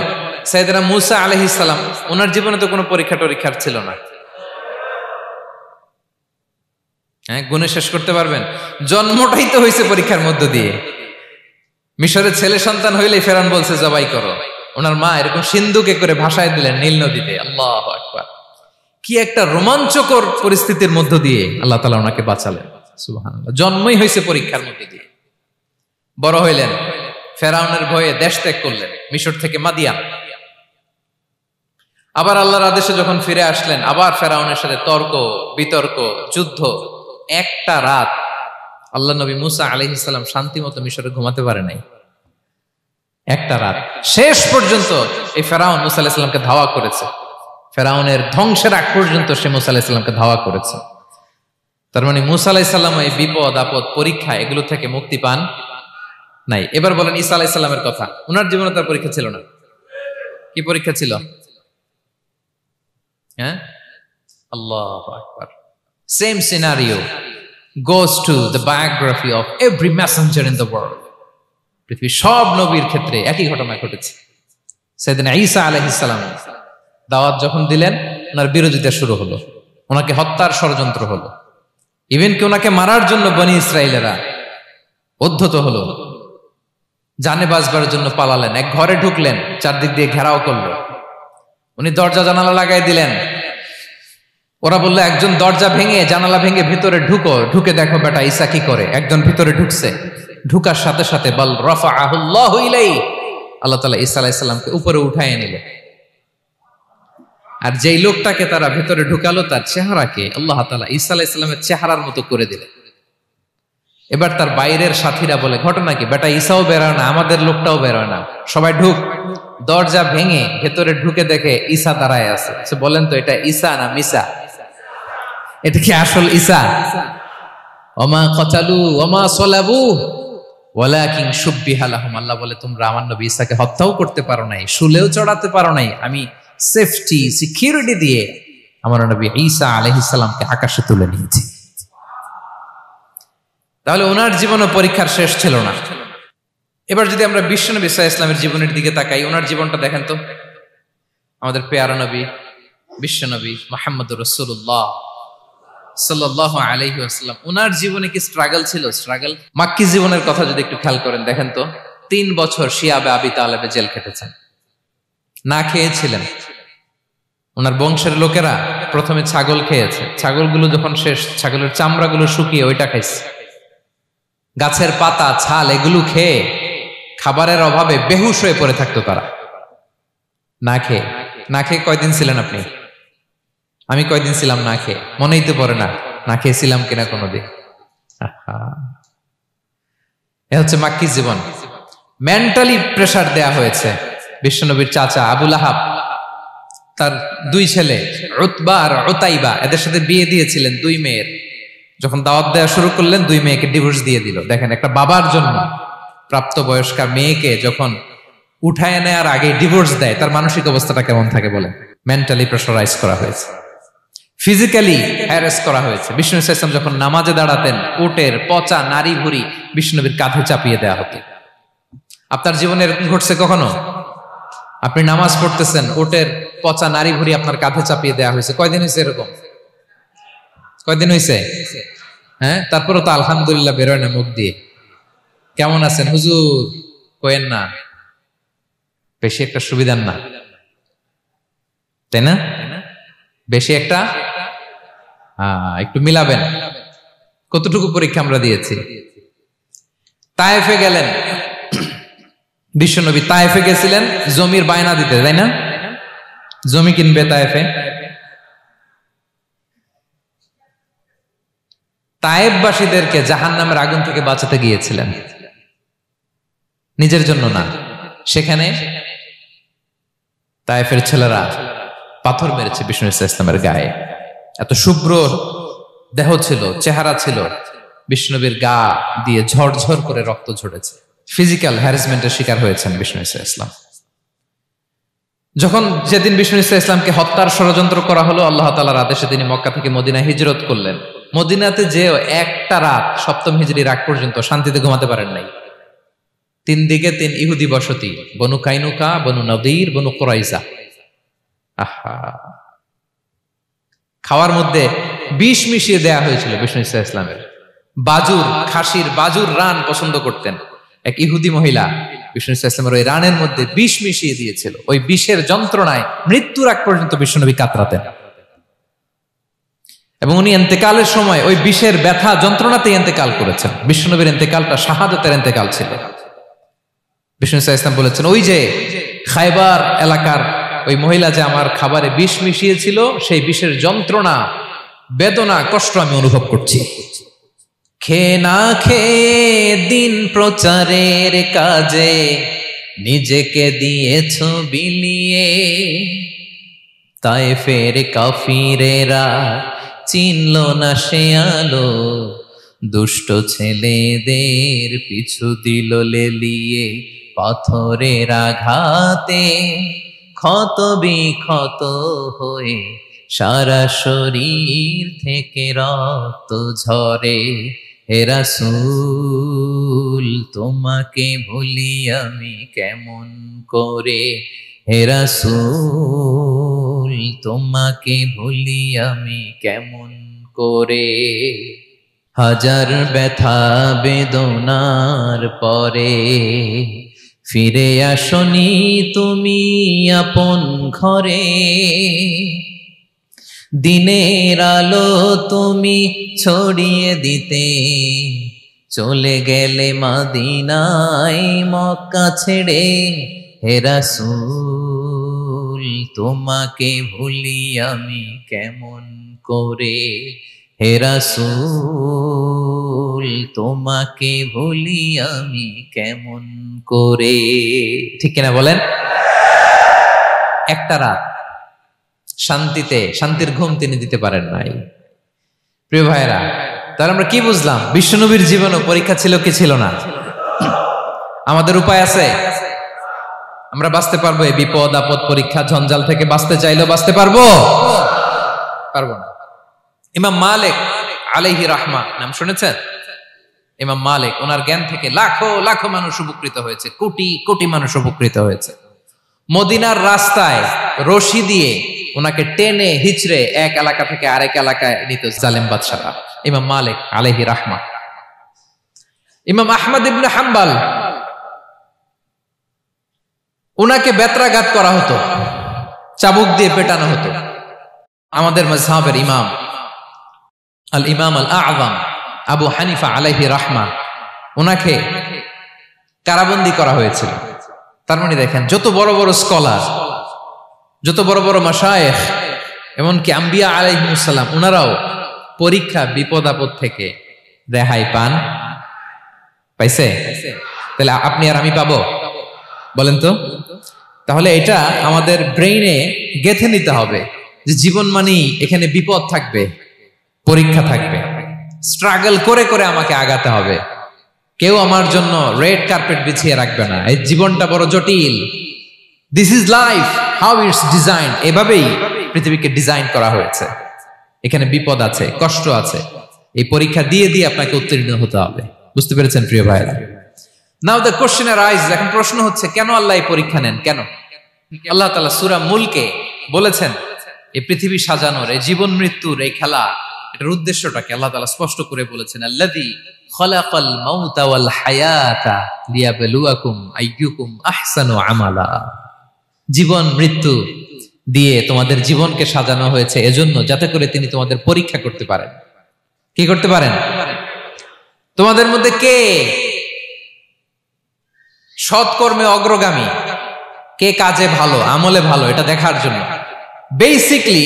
সাইয়েদনা মূসা আলাইহিস সালাম, ওনার জীবনে তো কোনো পরীক্ষার ছিল না। হ্যাঁ, গুণে শেষ করতে পারবেন? জন্মটাই তো হয়েছে পরীক্ষার মধ্য দিয়ে। মিশরের ছেলে সন্তান হইলে ফেরাউন বলছে জবাই করো, ওনার মা এরকম সিন্ধুকে করে ভাসায় দিলেন নীল নদীতে। আল্লাহু আকবার! কি একটা রোমাঞ্চকর পরিস্থিতির মধ্য দিয়ে আল্লাহ তাআলা ওনাকে বাঁচালেন। সুবহানাল্লাহ। জন্মই হয়েছে পরীক্ষার মধ্য দিয়ে। বড় হইলেন, ফেরাউনের ভয়ে দেশ ত্যাগ করলেন, মিশর থেকে মাদিয়ান। আবার আল্লাহর আদেশে যখন ফিরে আসলেন, আবার ফেরাউনের সাথে তর্ক বিতর্ক, যুদ্ধ। একটা রাত আল্লাহ নবী মুসা আলাইহিস সালাম শান্তি মতো মিশরে ঘুমাতে পারে নাই। একটা রাত শেষ পর্যন্ত এই ফেরাউন মুসা আলাইহিস সালামকে ধাওয়া করেছে। ফেরাউনের ধ্বংসের আগ পর্যন্ত সে মুসা আলাইহিস সালামকে ধাওয়া করেছে। তার মানে মুসা আলাইহিস সালাম এই বিপদ আপদ পরীক্ষা এগুলো থেকে মুক্তি পান নাই। এবার বলেন ঈসা আলাইহিস সালামের কথা, ওনার জীবনে তার পরীক্ষা ছিল না? কি পরীক্ষা ছিল? হ্যাঁ, আল্লাহু আকবার। Same scenario goes to the biography of every messenger in the world. পৃথিবীর সব নবীর ক্ষেত্রে একই ঘটনা ঘটেছে। সাইয়েদনা ঈসা আলাইহিস সালাম দাওয়াত যখন দিলেন, ওনার বিরোধিতা শুরু হলো, ওনাকে হত্যার ষড়যন্ত্র হলো, ইভেন কি ওনাকে মারার জন্য বনি ইসরায়েলেরা উদ্ধত হলো, জানে বাঁচবার জন্য পালালেন, এক ঘরে ঢুকলেন, চারদিক দিয়ে ঘেরাও করলো, উনি দরজা জানালা লাগাই দিলেন। ওরা বললো একজন দরজা ভেঙে জানালা ভেঙে ভিতরে ঢুকো, ঢুকে দেখো বেটা ঈসা কি করে। একজন ভিতরে ঢুকছে, ঢুকার সাথে সাথে বল রাফাআহুল্লাহু ইলাইহি, আল্লাহ তাআলা ঈসা আলাইহিস সালামকে উপরে উঠায় নিলেন। আর যেই লোকটাকে তারা ভেতরে ঢুকালো তার চেহারাকে আল্লাহ তাআলা ঈসা আলাইহিস সালামের চেহারার মতো করে দিলেন। এবার তার বাইরের সাথীরা বলে ঘটনা কি, বেটা ঈসাও বেরোয় না, আমাদের লোকটাও বেরোয় না, সবাই ঢুক। দরজা ভেঙে ভেতরে ঢুকে দেখে ঈসা দাঁড়ায় আছে। বলেন তো এটা ঈসা না মিসা? এটা কি আসল ঈসা? ওমা কতালু ওমা সলাবু ওয়ালাকিন শুব্বিহা লাহুম। আল্লাহ বলে তোমরা আমার নবী ঈসাকে হত্যাও করতে পারো নাই, শুলেও চড়াতে পারো নাই, আমি সেফটি সিকিউরিটি দিয়ে আমার নবী ঈসা আলাইহিস সালামকে আকাশে তুলে নিয়েছি। তাহলে ওনার জীবনে পরীক্ষার শেষ ছিল না। এবার যদি আমরা বিশ্বনবী সাল্লাল্লাহু আলাইহি ওয়াসাল্লামের জীবনের দিকে তাকাই, ওনার জীবনটা দেখেন তো। আমাদের পেয়ারা নবী বিশ্বনবী মুহাম্মদুর রাসূলুল্লাহ সাল্লাল্লাহু আলাইহি ওয়াসাল্লাম, ওনার জীবনে কি স্ট্রাগল ছিল? স্ট্রাগল। মাক্কি জীবনের কথা যদি একটু খেয়াল করেন, দেখেন তো 3 বছর শিয়াবে আবি তালেবে জেল খেটেছেন, না খেয়েছিলেন। ওনার বংশের লোকেরা প্রথমে ছাগল খেয়েছে, ছাগলগুলো যখন শেষ, ছাগলের চামড়াগুলো শুকিয়ে ওইটা খাইছে। গাছের পাতা ছাল এগুলো খেয়ে খাবারের অভাবে বেহুশ হয়ে পড়ে থাকতো তারা। না খেয়ে কয়দিন ছিলেন আপনি? আমি কয়দিন ছিলাম না খেয়ে? মনেই তো পড়ে না, না খেয়েছিলাম কিনা কোনোদিন। এ হচ্ছে মাক্কি জীবন। মেন্টালি প্রেসার দেয়া হয়েছে। বিশ্বনবীর চাচা আবু লাহাব, তার 2 ছেলে উতবা আর উতাইবা, এদের সাথে বিয়ে দিয়েছিলেন 2 মেয়ের। যখন দাওয়াত দেওয়া শুরু করলেন 2 মেয়েকে ডিভোর্স দিয়ে দিল। দেখেন, একটা বাবার জন্য প্রাপ্তবয়স্কা মেয়েকে যখন উঠায় নেওয়ার আগে ডিভোর্স দেয়, তার মানসিক অবস্থাটা কেমন থাকে বলেন? মেন্টালি প্রেসারাইজ করা হয়েছে, ফিজিক্যালি হ্যারাস করা হয়েছে। বিষ্ণু ইসলাম যখন নামাজে দাঁড়াতেন, উটের পচা নারী ভুঁড়ি বিষ্ণুনবীর কাঁধে চাপিয়ে দেওয়া হতো। আপনার জীবনে এরকম ঘটছে কখনো? আপনি নামাজ পড়তেছেন, উটের পচা নারী ভুঁড়ি আপনার কাঁধে চাপিয়ে দেওয়া হয়েছে। কয়দিন হয়েছে এরকম? কয়দিন হয়েছে? হ্যাঁ, তারপরে তো আলহামদুলিল্লাহ বেরোয় না মুখ দিয়ে। কেমন আছেন হুজুর কোয়েন না, বেশি একটা সুবিধার না, তাই না? বেশি একটা একটু মিলাবেন। কতটুকু পরীক্ষা আমরা দিয়েছি। তায়েফে গেলেন বিশ্বনবী, তায়েফে গেছিলেন জমির বায়না দিতে, তাই না? জমি কিনবে তায়েফে। তায়েফবাসীদেরকে জাহান্নামের আগুন থেকে বাঁচাতে গিয়েছিলেন, নিজের জন্য না। সেখানে তায়েফের ছেলেরা পাথর মেরেছে বিষ্ণু ইসলামের গায়ে। এত শুভ্র দেহ ছিল, চেহারা ছিল, বিষ্ণুবীর গা দিয়ে ঝরঝর করে রক্ত ঝরেছে। ফিজিক্যাল হ্যারাসমেন্টের শিকার হয়েছেন বিষ্ণু ইসলাম। যখন যেদিন বিষ্ণু ইসলামকে হত্যার ষড়যন্ত্র করা হলো, আল্লাহ তাআলার আদেশে তিনি মক্কা থেকে মদিনায় হিজরত করলেন। মদিনাতে যে একটা রাত 7ম হিজরির আগ পর্যন্ত শান্তিতে ঘুমাতে পারেন নাই। 3 দিকে 3 ইহুদি বসতি, বনু কাইনুকা, বনু নদীর, বনু কুরাইজা। খাওয়ার মধ্যে বিষ মিশিয়ে দেয়া হয়েছিল বিষ্ণু ইসলামের। বাজুর, খাসির বাজুর রান পছন্দ করতেন। এক ইহুদি মহিলা বিষ্ণু ইসলামের ওই রানের মধ্যে বিষ মিশিয়ে দিয়েছিল। ওই বিষের যন্ত্রণায় মৃত্যুর আগ পর্যন্ত বিশ্বনবী কাতরাতেন। এবং উনি ইন্তেকালের সময় ওই বিষের ব্যথা যন্ত্রণাতে ইন্তেকাল করেছেন। বিশ্বনবীর ইন্তেকালটা শাহাদাতের ইন্তেকাল ছিল। বিষ্ণু ইসলাম বলেছেন, ওই যে খায়বার এলাকার ওই মহিলা যে আমার খাবারে বিষ মিশিয়েছিল, সেই বিষের যন্ত্রণা, বেদনা, কষ্ট আমি অনুভব করছি। খেয়ে না খেয়ে দিন প্রচারের কাজে নিজেকে দিয়েছ বিলিয়ে, তায়েফের কাফিরেরা চিনল না সে আলো, দুষ্ট ছেলেদের পিছু দিল লেলিয়ে, পাথরের আঘাতে ক্ষত বিক্ষত হয়ে সারা শরীর থেকে রক্ত ঝরে। হে রাসূল তোমাকে ভুলি আমি কেমন করে, হে রাসূল তোমাকে ভুলি আমি কেমন করে। হাজার ব্যথা বেদনার পরে ফিরে আসনি তুমি আপন ঘরে, দিনের আলো তুমি ছড়িয়ে দিতে চলে গেলে মদিনায় মক্কা ছেড়ে। হে রাসূল তোমাকে ভুলি আমি কেমন করে, হে রাসূল তোমাকে ভুলি আমি কেমন করে। ঠিক কিনা বলেন? একটা রাত শান্তিতে শান্তির ঘুম তিনি দিতে পারেন নাই। প্রিয় ভাইরা, তাহলে আমরা কি বুঝলাম? বিশ্বনবীর জীবনও পরীক্ষা ছিল কি ছিল না? আমাদের উপায় আছে? আমরা বাঁচতে পারবো এই বিপদ আপদ পরীক্ষা ঝঞ্ঝাল থেকে? বাঁচতে চাইলেও বাঁচতে পারবো? পারবো না। ইমাম মালিক আলাইহি রাহমা নাম শুনেছেন? ইমাম মালিক, ওনার জ্ঞান থেকে লাখো লাখো মানুষ উপকৃত হয়েছে, কোটি কোটি মানুষ উপকৃত হয়েছে। মদিনার রাস্তায় রশি দিয়ে ওনাকে টেনে হিচড়ে এক এলাকা থেকে আরেক এলাকায় নিত জালেম বাদশারা। ইমাম মালিক আলাইহি রাহমা। ইমাম আহমদ ইবনে হাম্বল, ওনাকে বেত্রাঘাত করা হতো, চাবুক দিয়ে পেটানো হতো। আমাদের মাযহাবের ইমাম আল ইমাম আল আযম আবু হানিফা আলাইহি রাহমা, ওনাকে কারাবন্দী করা হয়েছিল। তার মানে দেখেন, যত বড় বড় স্কলার, যত বড় বড় মাশায়েখ, এমনকি আম্বিয়া আলাইহিমুস সালাম, ওনারাও পরীক্ষা বিপদ আপদ থেকে রেহাই পাইছে? তাহলে আপনি আর আমি পাবো? বলেন তো। তাহলে এটা আমাদের ব্রেইনে গেঁথে নিতে হবে যে জীবন মানেই এখানে বিপদ থাকবে, পরীক্ষা থাকবে, স্ট্রাগল করে করে আমাকে আগাতে হবে। কেউ আমার জন্য রেড কার্পেট বিছিয়ে রাখবে না। এই জীবনটা বড় জটিল। This is life, how it's design. এভাবেই পৃথিবীকে ডিজাইন করা হয়েছে। এখানে বিপদ আছে, কষ্ট আছে। এই পরীক্ষা দিয়ে দিয়ে আপনাকে উত্তীর্ণ হতে হবে। বুঝতে পেরেছেন প্রিয় ভাইরা? নাও দ্য কোশ্চেন আরাইজ, এখন প্রশ্ন হচ্ছে, কেন আল্লাহ এই পরীক্ষা নেন? কেন? আল্লাহ তাআলা সূরা মুলকে বলেছেন, এই পৃথিবী সাজানোর, এই জীবন মৃত্যুর এই খেলা, এটার উদ্দেশ্যটাকে আল্লাহ তাআলা স্পষ্ট করে বলেছেন। আল্লাযী খালাকাল মাউতা ওয়াল হায়াতা লিয়াবলুয়াকুম আইয়ুকুম আহসানু আমালা। জীবন মৃত্যু দিয়ে তোমাদের জীবনকে সাজানো হয়েছে এজন্য, যাতে করে তিনি তোমাদের পরীক্ষা করতে পারেন। কি করতে পারেন? তোমাদের মধ্যে কে সৎকর্মে অগ্রগামী, কে কাজে ভালো, আমলে ভালো, এটা দেখার জন্য। বেসিকলি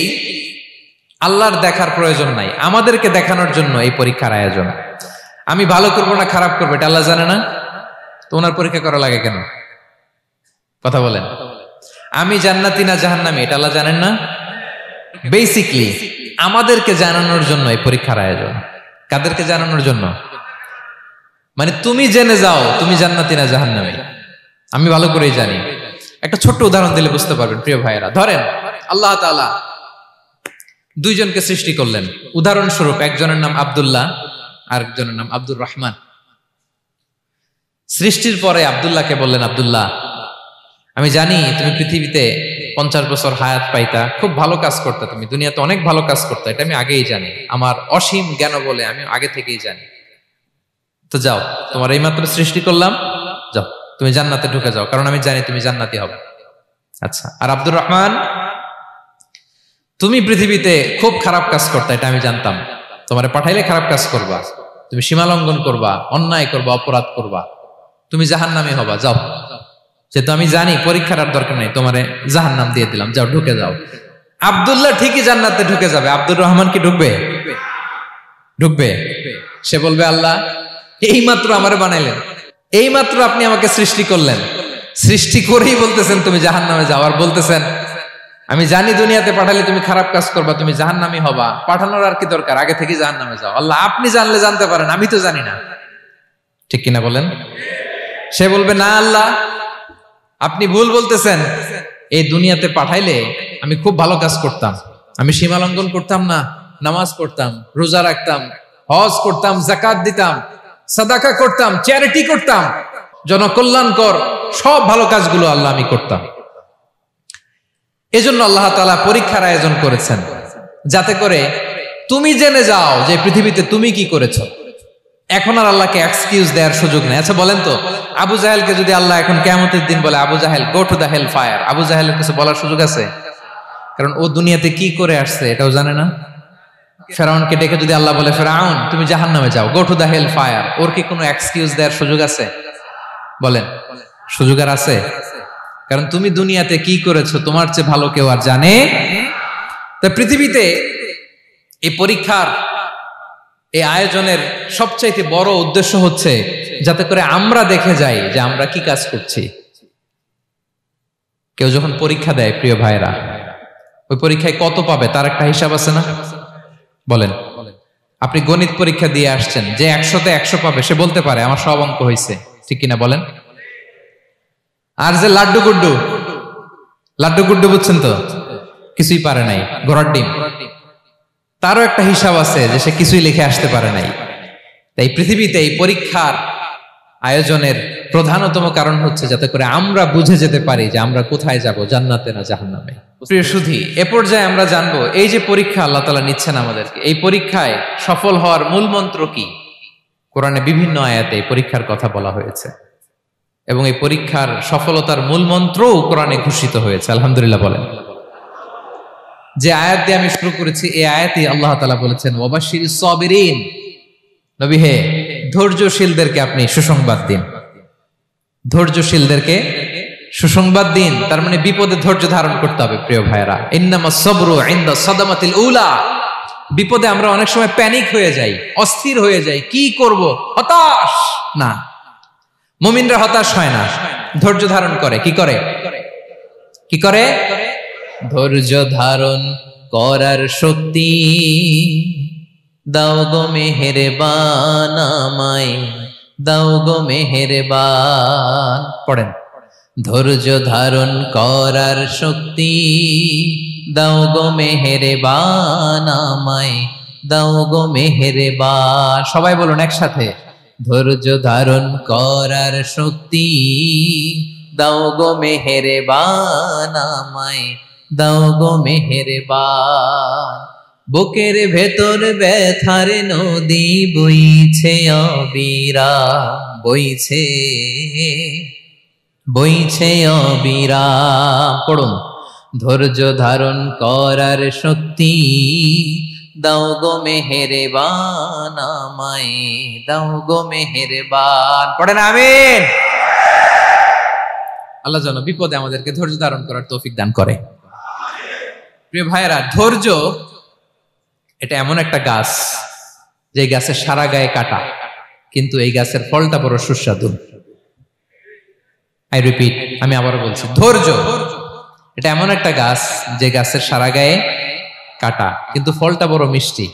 আল্লাহর দেখার প্রয়োজন নাই, আমাদেরকে দেখানোর জন্য এই পরীক্ষার আয়োজন। আমি ভালো করবো না খারাপ করবো এটা আল্লাহ জানে না? তো ওনার পরীক্ষা করা লাগে কেন? কথা বলেন। আমি জান্নাতি না জাহান্নামী এটা আল্লাহ জানেন না? বেসিকলি আমাদেরকে জানানোর জন্য এই পরীক্ষার আয়োজন। কাদেরকে জানানোর জন্য? মানে তুমি জেনে যাও তুমি জান্নাতি না জাহান্নামী। আমি ভালো করেই জানি। একটা ছোট্ট উদাহরণ দিলে বুঝতে পারবেন প্রিয় ভাইয়েরা। ধরেন আল্লাহ তাআলা দুইজনকে সৃষ্টি করলেন। উদাহরণস্বরূপ একজনের নাম আব্দুল্লাহ আর একজনের নাম আব্দুর রহমান। সৃষ্টির পরে আব্দুল্লাহকে বললেন, আব্দুল্লাহ আমি জানি তুমি পৃথিবীতে 50 বছর হায়াত পাইতা, খুব ভালো কাজ করতে, তুমি দুনিয়াতে অনেক ভালো কাজ করতে, এটা আমি আগেই জানি, আমার অসীম জ্ঞান বলে আমি আগে থেকেই জানি। তো যাও, তোমার এইমাত্র সৃষ্টি করলাম, যাও তুমি জান্নাতে ঢুকে যাও, কারণ আমি জানি তুমি জান্নাতি হবে। আচ্ছা, আর আব্দুর রহমান, তুমি পৃথিবীতে খুব খারাপ কাজ করতে, এটা আমি জানতাম। তোমারে পাঠাইলে খারাপ কাজ করবা, তুমি সীমা লঙ্ঘন করবা, অন্যায় করবা, অপরাধ করবা, তুমি জাহান্নামী হবা। যাও, যেহেতু আমি জানি পরীক্ষার আর দরকার নেই, তোমারে জাহান্নাম দিয়ে দিলাম, যাও ঢুকে যাও। আব্দুল্লাহ ঠিকই জান্নাতে ঢুকে যাবে, আব্দুর রহমান কি ঢুকবে? ঢুকবে। সে বলবে, আল্লাহ এই মাত্র আমারে বানাইলেন, এই মাত্র আপনি আমাকে সৃষ্টি করলেন, সৃষ্টি করেই বলতেছেন তুমি জাহান্নামে যাও, আর বলতেছেন আমি জানি দুনিয়াতে পাঠালে তুমি খারাপ কাজ করবা, তুমি জাহান্নামী হবা, পাঠানোর আর কি দরকার, আগে থেকে জাহান্নামে যাও। আল্লাহ আপনি জানলে জানতে পারেন, আমি তো জানি না। ঠিক কিনা বলেন? সে বলবে, না আল্লাহ আপনি ভুল বলতেছেন, এই দুনিয়াতে পাঠাইলে আমি খুব ভালো কাজ করতাম, আমি সীমা লঙ্ঘন করতাম না, নামাজ পড়তাম, রোজা রাখতাম, হজ করতাম, যাকাত দিতাম, সাদাকা করতাম, চ্যারিটি করতাম, জনকল্যাণকর সব ভালো কাজগুলো আল্লাহ আমি করতাম। এজন্য আল্লাহ তাআলা পরীক্ষার আয়োজন করেছেন, যাতে করে তুমি জেনে যাও যে পৃথিবীতে তুমি কি করেছো। এখন আর আল্লাহকে এক্সকিউজ দেওয়ার সুযোগ নেই। আচ্ছা বলেন তো, আবু জাহেলকে যদি আল্লাহ এখন কিয়ামতের দিন বলে, আবু জাহেল go to the hell fire, আবু জাহেলের কিছু বলার সুযোগ আছে? কারণ ও দুনিয়াতে কি করে আসছে এটাও জানে না। ফেরাউনকে ডেকে যদি আল্লাহ বলে, ফেরাউন তুমি জাহান্নামে যাও, go to the hell fire, ওর কি কোনো এক্সকিউজ দেওয়ার সুযোগ আছে? বলেন, সুযোগ আর আছে? কারণ তুমি দুনিয়াতে কি করেছো তোমার চেয়ে ভালো কেউ আর জানে। তা পৃথিবীতে এই পরীক্ষার এই আয়োজনের সবচাইতে বড় উদ্দেশ্য হচ্ছে যাতে করে আমরা দেখে যাই যে আমরা কি কাজ করছি। কেউ যখন পরীক্ষা দেয় প্রিয় ভাইরা, ওই পরীক্ষায় কত পাবে তার একটা হিসাব আছে না? বলেন, আপনি গণিত পরীক্ষা দিয়ে আসছেন, যে 100-তে 100 পাবে সে বলতে পারে আমার সব অঙ্ক হয়েছে, ঠিক কিনা বলেন? আর যে লাড্ডু গুড্ডু বুঝছেন তো, কিছুই পারে নাই, ঘোড়ার ডিম, তারও একটা হিসাব আছে যে সে কিছুই লিখে আসতে পারে নাই। তাই পৃথিবীতে এই পরীক্ষার আয়োজনের প্রধানতম কারণ হচ্ছে যাতে করে আমরা বুঝে যেতে পারি যে আমরা কোথায় যাব, জান্নাতে না জাহান্নামে। প্রিয় সুধী, এ পর্যায়ে আমরা জানবো এই যে পরীক্ষা আল্লাহ তাআলা নিচ্ছেন আমাদেরকে, এই পরীক্ষায় সফল হওয়ার মূল মন্ত্র কি। কোরআনে বিভিন্ন আয়াতে এই পরীক্ষার কথা বলা হয়েছে এবং এই পরীক্ষার সফলতার মূল মন্ত্রও কোরআনে ঘোষিত হয়েছে। আলহামদুলিল্লাহ বলেন। যে আয়াত দিয়ে আমি শুরু করেছি, এই আয়াতে আল্লাহ তাআলা বলেছেন, ওয়াবাশশিরিস সাবিরিন, নবী হে ধৈর্যশীলদেরকে আপনি সুসংবাদ দিন, ধৈর্যশীলদেরকে সুসংবাদ দিন। তার মানে বিপদে ধৈর্য ধারণ করতে হবে প্রিয় ভাইরা। ইন্নামাস সাবরু ইনদা সাদামাতিল উলা, বিপদে আমরা অনেক সময় প্যানিক হয়ে যাই, অস্থির হয়ে যাই, কি করব, হতাশ না। মুমিনরা হতাশ হয় না, ধৈর্য ধারণ করে। কি করে? কি করে? ধৈর্য ধারণ করার শক্তি দাও গো মেহেরবান আমায়, দাও গো মেহেরবান। পড়েন, ধৈর্য ধারণ করার শক্তি দাও গো মেহেরবান আমায়, দাও গো মেহেরবান। সবাই বলুন একসাথে, ধৈর্য ধারণ করার শক্তি দাও গো মেহেরবান আমায়, দাও গো মেহেরবান। বুকের ভেতর ব্যথার নদী বইছে অবিরাম, বইছে বইছে অবিরাম। পড়ুন, ধৈর্য ধারণ করার শক্তি দাও গো মেহেরবান আমায়, দাও গো মেহেরবান। পড়েন আমিন। আল্লাহ যেন বিপদে আমাদেরকে ধৈর্য ধারণ করার তৌফিক দান করে। প্রিয় ভাইয়েরা, ধৈর্য এটা এমন একটা গাছ যে গাছের সারা গায়ে কাটা, কিন্তু এই গাছের ফলটা বড় সুস্বাদু। আই রিপিট, আমি আবারও বলছি, ধৈর্য এটা এমন একটা গাছ যে গাছের সারা গায়ে কাটা, কিন্তু ফলটা বড় মিষ্টি,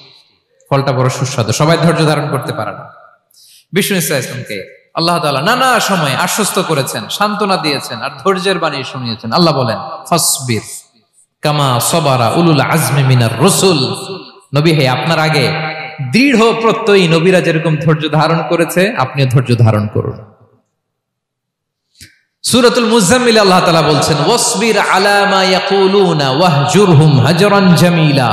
ফলটা বড় সুস্বাদু। সবাই ধৈর্য ধারণ করতে পারে না। বিষ্ণু ইসলামকে আল্লাহ তাআলা নানা সময় আশ্বস্ত করেছেন, সান্ত্বনা দিয়েছেন, আর ধৈর্যের বাণী শুনিয়েছেন। আল্লাহ বলেন, ফাসবির কামা সাবারা উলুল আজমি মিনার রাসূল, নবী হে আপনার আগে দৃঢ় প্রত্যয়ী নবীরা যেরকম ধৈর্য ধারণ করেছে, আপনিও ধৈর্য ধারণ করুন। সূরাতুল মুজাম্মিল আল্লাহ তাআলা বলছেন, ওয়াসবির আলা মা ইয়াকুলুনা ওয়াহজুরহুম হাজরান জামিলা।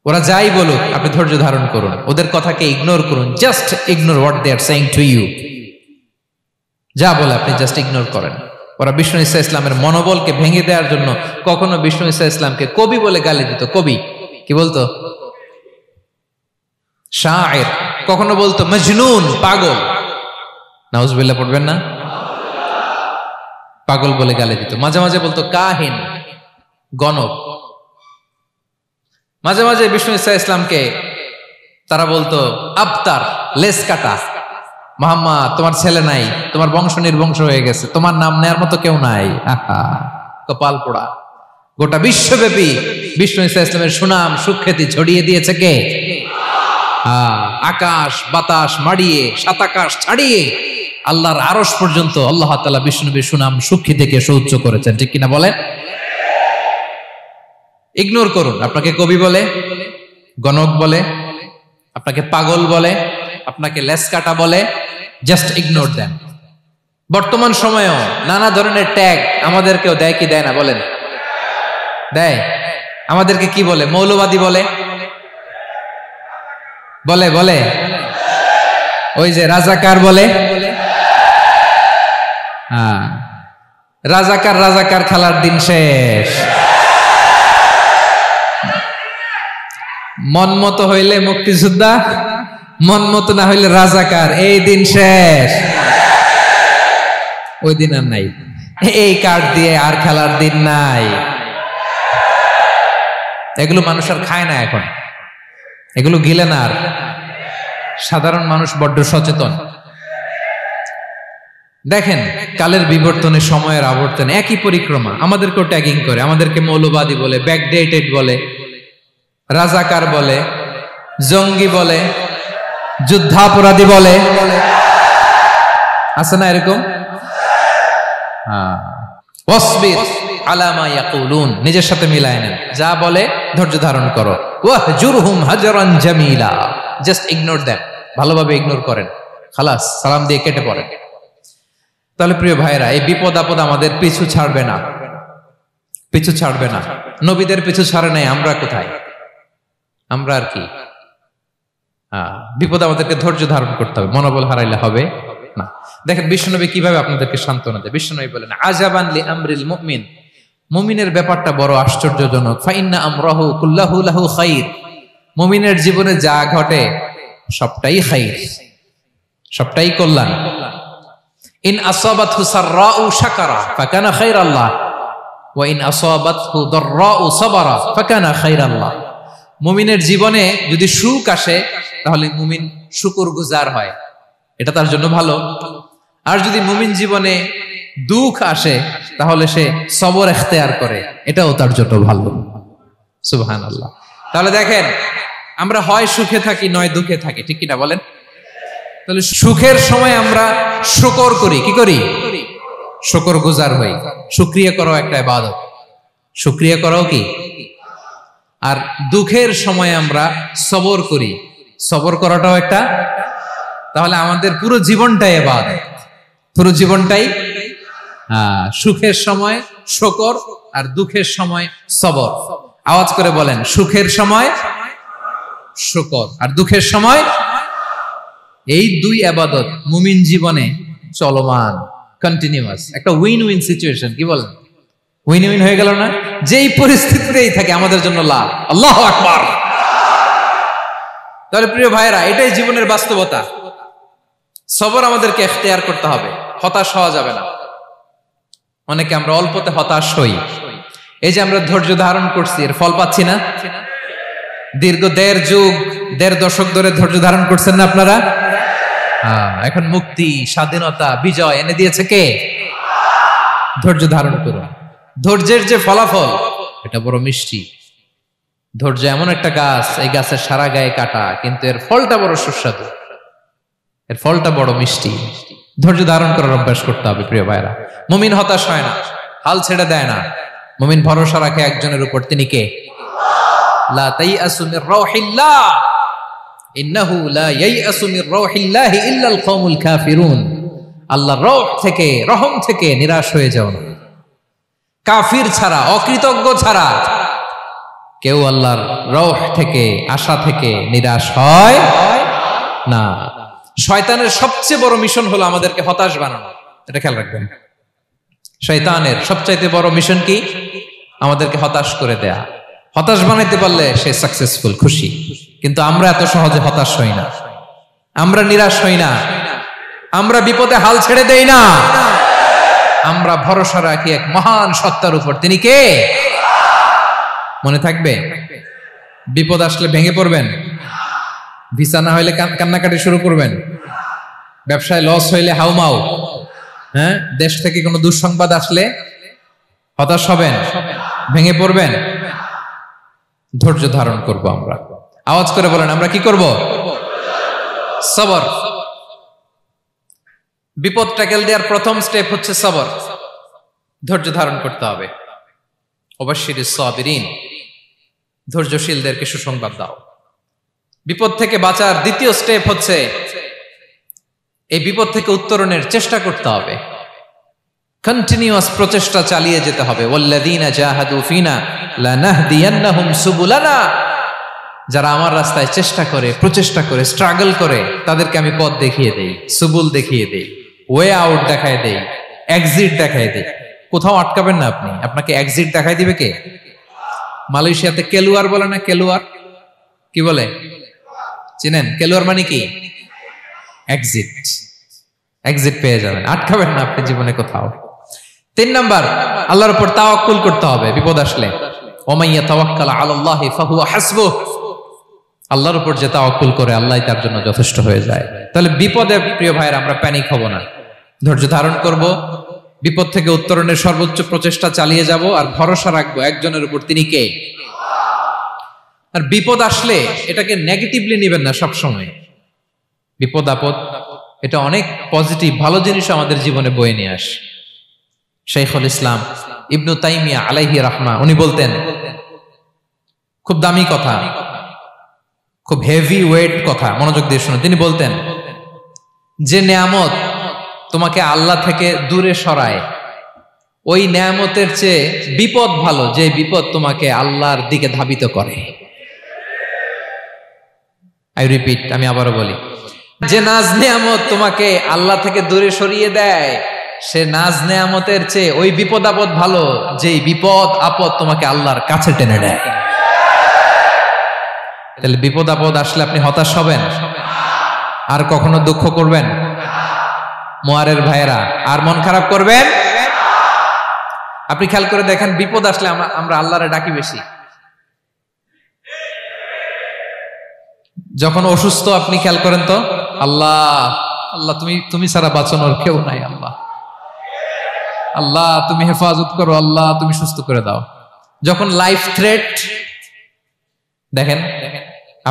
ওরা যাই বলুক আপনি ধৈর্য ধারণ করুন, ওদের কথাকে ইগনোর করুন, just ignore what they are saying to you. যা বলে আপনি জাস্ট ইগনোর করেন। ওরা বিষ্ণু ঈসা ইসলামের মনোবলকে ভেঙে দেওয়ার জন্য কখনো বিষ্ণু ঈসা ইসলামকে কবি বলে গালি দিত। কবি কি বলতো? শায়ের। কখনো বলতো মজনুন, পাগল। নাউজুবিল্লাহ পড়বেন না? পাগল বলে গালি দিত। মাঝে মাঝে বলতো কাহিন, গণক। মাঝে মাঝে বিষ্ণু ঈসা ইসলামকে তারা বলতো আবতার, লেস কাটা। মুহাম্মদ, তোমার ছেলে নাই, তোমার বংশ নির্বংশ হয়ে গেছে, তোমার নাম নেয়ার মতো কেউ নাই। আহা, কপাল পোড়া। গোটা বিশ্বব্যাপী বিষ্ণু ঈসা ইসলামের সুনাম সুখ্যাতি ছড়িয়ে দিয়েছে কে? আকাশ বাতাস মাড়িয়ে, সাতাকাশ ছাড়িয়ে আল্লাহর আরশ পর্যন্ত আল্লাহ তাআলা বিষ্ণু নবীর সুনাম সুখ্যাতিকে সুউচ্চ করেছেন। ঠিক কিনা বলেন? ইগনোর করুন। আপনাকে কবি বলে, গণক বলে, আপনাকে পাগল বলে, আপনাকে লেসকাটা বলে, জাস্ট ইগনোর দেন। বর্তমান সময়েও নানা ধরনের ট্যাগ আমাদেরকেও দেয় কি দেয় না বলেন? দেয়। আমাদেরকে কি বলে? মৌলবাদী বলে, বলে বলে ওই যে রাজাকার বলে। রাজাকার রাজাকার খেলার দিন শেষ। মন মতো হইলে মুক্তিযোদ্ধা, মন মতো না হইলে রাজাকার, এই দিন শেষ। ওই দিন আর নাই। এই কার্ড দিয়ে আর খেলার দিন নাই। এগুলো মানুষ আর খায় না এখন, এগুলো গিলে না আর। সাধারণ মানুষ বড্ড সচেতন। দেখেন, কালের বিবর্তনে, সময়ের আবর্তনে একই পরিক্রমা আমাদেরকেও ট্যাগিং করে। আমাদেরকে মৌলবাদী বলে, ব্যাকডেটেড বলে, রাজাকার বলে, জঙ্গি বলে, যুদ্ধাপরাধী বলে। আছে না এরকম? ওয়াসবির আলা মা ইয়াকুলুন, নিজের সাথে মিলায় নেন। যা বলে ধৈর্য ধারণ করো। ওয়াহজুরহুম হাজরান জামিলা, জাস্ট ইগনোর দেম, ভালোভাবে ইগনোর করেন। খালাস, সালাম দিয়ে কেটে পড়েন। তাহলে প্রিয় ভাইরা, এই বিপদ আপদ আমাদের পিছু ছাড়বে না, পিছু ছাড়বে না। নবীদের পিছু ছাড়ে নাই, আমরা কোথায়? আমরা আর কি? বিপদ আমাদেরকে ধৈর্য ধারণ করতে হবে, মনোবল হারাইলে হবে না। দেখেন বিশ্বনবী কিভাবে আপনাদেরকে সান্ত্বনা দেয়। বিশ্বনবী বলেন, আজাবান লি আমরিল মুমিন, মুমিনের ব্যাপারটা বড় আশ্চর্যজনক। ফাইন্না আমরাহু কুল্লাহু লাহু খাইর, মুমিনের জীবনে যা ঘটে সবটাই খাইর, সবটাই কল্যাণ। ইন আসাবাতহু সাররাউ শাকারা ফাকানা খাইরাল্লাহ ওয়া ইন আসাবাতহু দাররাউ সাবারা ফাকানা খাইরাল্লাহ। মুমিনের জীবনে যদি সুখ আসে তাহলে মুমিন শুকরগুজার হয়, এটা তার জন্য ভালো। আর যদি মুমিন জীবনে দুঃখ আসে তাহলে সে সবর ইখতিয়ার করে, এটাও তার জন্য ভালো। সুবহানাল্লাহ। তাহলে দেখেন, আমরা হয় সুখে থাকি নয় দুঃখে থাকি, ঠিক কিনা বলেন? তাহলে সুখের সময় আমরা শুকর করি, কি করি? শুকরগুজার হই। শুকরিয়া করাও একটা ইবাদত, শুকরিয়া করাও কি? আর দুঃখের সময় আমরা সবর করি, সবর করাটাও একটা। তাহলে আমাদের পুরো জীবনটাই ইবাদত, পুরো জীবনটাই। সুখের সময় শুকর আর দুঃখের সময় সবর। আওয়াজ করে বলেন, সুখের সময় শুকর আর দুঃখের সময়। এই দুই ইবাদত মুমিন জীবনে চলমান, কন্টিনিউয়াস, একটা উইন উইন সিচুয়েশন। কি বলেন? উইন উইন হয়ে গেল না? যেই পরিস্থিতিতেই থাকে আমাদের জন্য লাভ। আল্লাহু আকবার। তাহলে প্রিয় ভাইরা, এটাই জীবনের বাস্তবতা। সবর আমাদেরকে ইখতিয়ার করতে হবে, হতাশ হওয়া যাবে না। অনেকে আমরা অল্পতে হতাশ হই। এই যে আমরা ধৈর্য ধারণ করছি, এর ফল পাচ্ছি না? দীর্ঘ দেড় দশক ধরে ধৈর্য ধারণ করছেন না আপনারা? এখন মুক্তি, স্বাধীনতা, বিজয় এনে দিয়েছে কে? ধৈর্য ধারণ করুন। ধৈর্যের যে ফলাফল, এটা বড় মিষ্টি। ধৈর্য এমন একটা গাছ, এই গাছের সারা গায়ে কাটা, কিন্তু এর ফলটা বড় সুস্বাদু, এর ফলটা বড় মিষ্টি। ধৈর্য ধারণ করার অভ্যাস করতে হবে প্রিয় ভাইরা। মুমিন হতাশ হয় না, হাল ছেড়ে দেয় না। মুমিন ভরসা রাখে একজনের উপর, তিনি কে? লা তাইয়াসু মির রাউহিল্লাহ ইন্নাহু লা ইয়াইয়াসু মির রাউহিল্লাহি ইল্লাল কওমুল কাফিরুন। আল্লাহর রহ থেকে, রহম থেকে নিরাশ হয়ে যাও না। কাফির ছাড়া, অকৃতজ্ঞ ছাড়া কেউ আল্লাহর রহ থেকে, আশা থেকে নিরাশ হয় না। শয়তানের সবচেয়ে বড় মিশন হলো আমাদেরকে হতাশ বানানো, এটা খেয়াল রাখবেন। শয়তানের সবচাইতে বড় মিশন কি? আমাদেরকে হতাশ করে দেয়া। হতাশ বানাইতে পারলে সে সাকসেসফুল, খুশি। কিন্তু আমরা এত সহজে হতাশ হই না, আমরা নিরাশ হই না, আমরা বিপদে হাল ছেড়ে দেই না। আমরা ভরসা রাখি এক মহান সত্তার উপর। তিনি কে? মনে থাকবে? বিপদ আসলে ভেঙে পড়বেন, ভিসা না হইলে কান্নাকাটি শুরু করবেন, ব্যবসায় লস হইলে হাউমাউ, হ্যাঁ, দেশ থেকে কোনো দুঃসংবাদ আসলে হতাশ হবেন, ভেঙে পড়বেন। ধৈর্য ধারণ করব আমরা। আওয়াজ করে বলেন, আমরা কি করব? সবর। বিপদ ট্যাকেল দেওয়ার প্রথম স্টেপ হচ্ছে সবর। ধৈর্য ধারণ করতে হবে। অবশ্যই সাবিরিন, ধৈর্যশীলদেরকে সুসংবাদ দাও। বিপদ থেকে বাঁচার দ্বিতীয় স্টেপ হচ্ছে এই বিপদ থেকে উত্তরণের চেষ্টা করতে হবে। কন্টিনিউয়াস প্রচেষ্টা চালিয়ে যেতে হবে। ওয়াল্লাযীনা জাহাদু ফিনা লানাহদিয়ান্নাহুম সুবুলানা। যারা আমার রাস্তায় চেষ্টা করে, প্রচেষ্টা করে, স্ট্রাগল করে, তাদেরকে আমি পথ দেখিয়ে দেই, সুবুল দেখিয়ে দেই, ওয়ে আউট দেখায় দেই, এক্সিট দেখায় দেই। কোথাও আটকাবেন না আপনি, আপনাকে এক্সিট দেখাই দিবে কে? মালয়েশিয়াতে কেলুয়ার বলে না? কেলুয়ার কি বলে চিনেন? কেলুয়ার মানে কি? এক্সিট। এক্সিট পেয়ে যাবেন, আটকাবেন না আপনি জীবনে কোথাও। 3 নাম্বার, আল্লাহর উপর তাওয়াক্কুল করতে হবে বিপদ আসলে। ওমাইয়া তাওয়াক্কাল আলাল্লাহি ফাহুয়া হাসবুহ। আল্লাহর উপর যে তাওয়াক্কুল করে, আল্লাহই তার জন্য যথেষ্ট হয়ে যায়। তাহলে বিপদে প্রিয় ভাইয়ের আমরা প্যানিক হব না, ধৈর্য ধারণ করব, বিপদ থেকে উত্তরণের সর্বোচ্চ প্রচেষ্টা চালিয়ে যাব, আর ভরসা রাখবো একজনের উপর, তিনি কে? আর বিপদ আসলে এটাকে নেগেটিভলি নেবেন না সব সময়। বিপদ আপদ এটা অনেক পজিটিভ ভালো জিনিস আমাদের জীবনে বয়ে নিয়ে আসে। শাইখুল ইসলাম ইবনু তাইমিয়া আলাইহি রাহমা উনি বলতেন, খুব দামি কথা, খুব হেভি ওয়েট কথা, মনোযোগ দিয়ে শুনুন। তিনি বলতেন, যে নেয়ামত তোমাকে আল্লাহ থেকে দূরে সরায়, ওই নেয়ামতের চেয়ে বিপদ ভালো যে বিপদ তোমাকে আল্লাহর দিকে ধাবিত করে। আই রিপিট, আমি আবারও বলি, যে নাজ নেয়ামত তোমাকে আল্লাহ থেকে দূরে সরিয়ে দেয়, সে নাজ নেয়ামতের চেয়ে ওই বিপদ আপদ ভালো যেই বিপদ আপদ তোমাকে আল্লাহর কাছে টেনে নেয়। তাহলে বিপদ আপদ আসলে আপনি হতাশ হবেন? আর কখনো দুঃখ করবেন? মোয়ারের ভাইয়েরা, আর মন খারাপ করবেন? আপনি খেয়াল করে দেখেন, বিপদ আসলে আমরা আল্লাহরে ডাকি বেশি। যখন অসুস্থ আপনি খেয়াল করেন তো, আল্লাহ আল্লাহ তুমি ছাড়া বাঁচানোর কেউ নাই, আল্লাহ আল্লাহ তুমি হেফাজত করো, আল্লাহ তুমি সুস্থ করে দাও। যখন লাইফ থ্রেট, দেখেন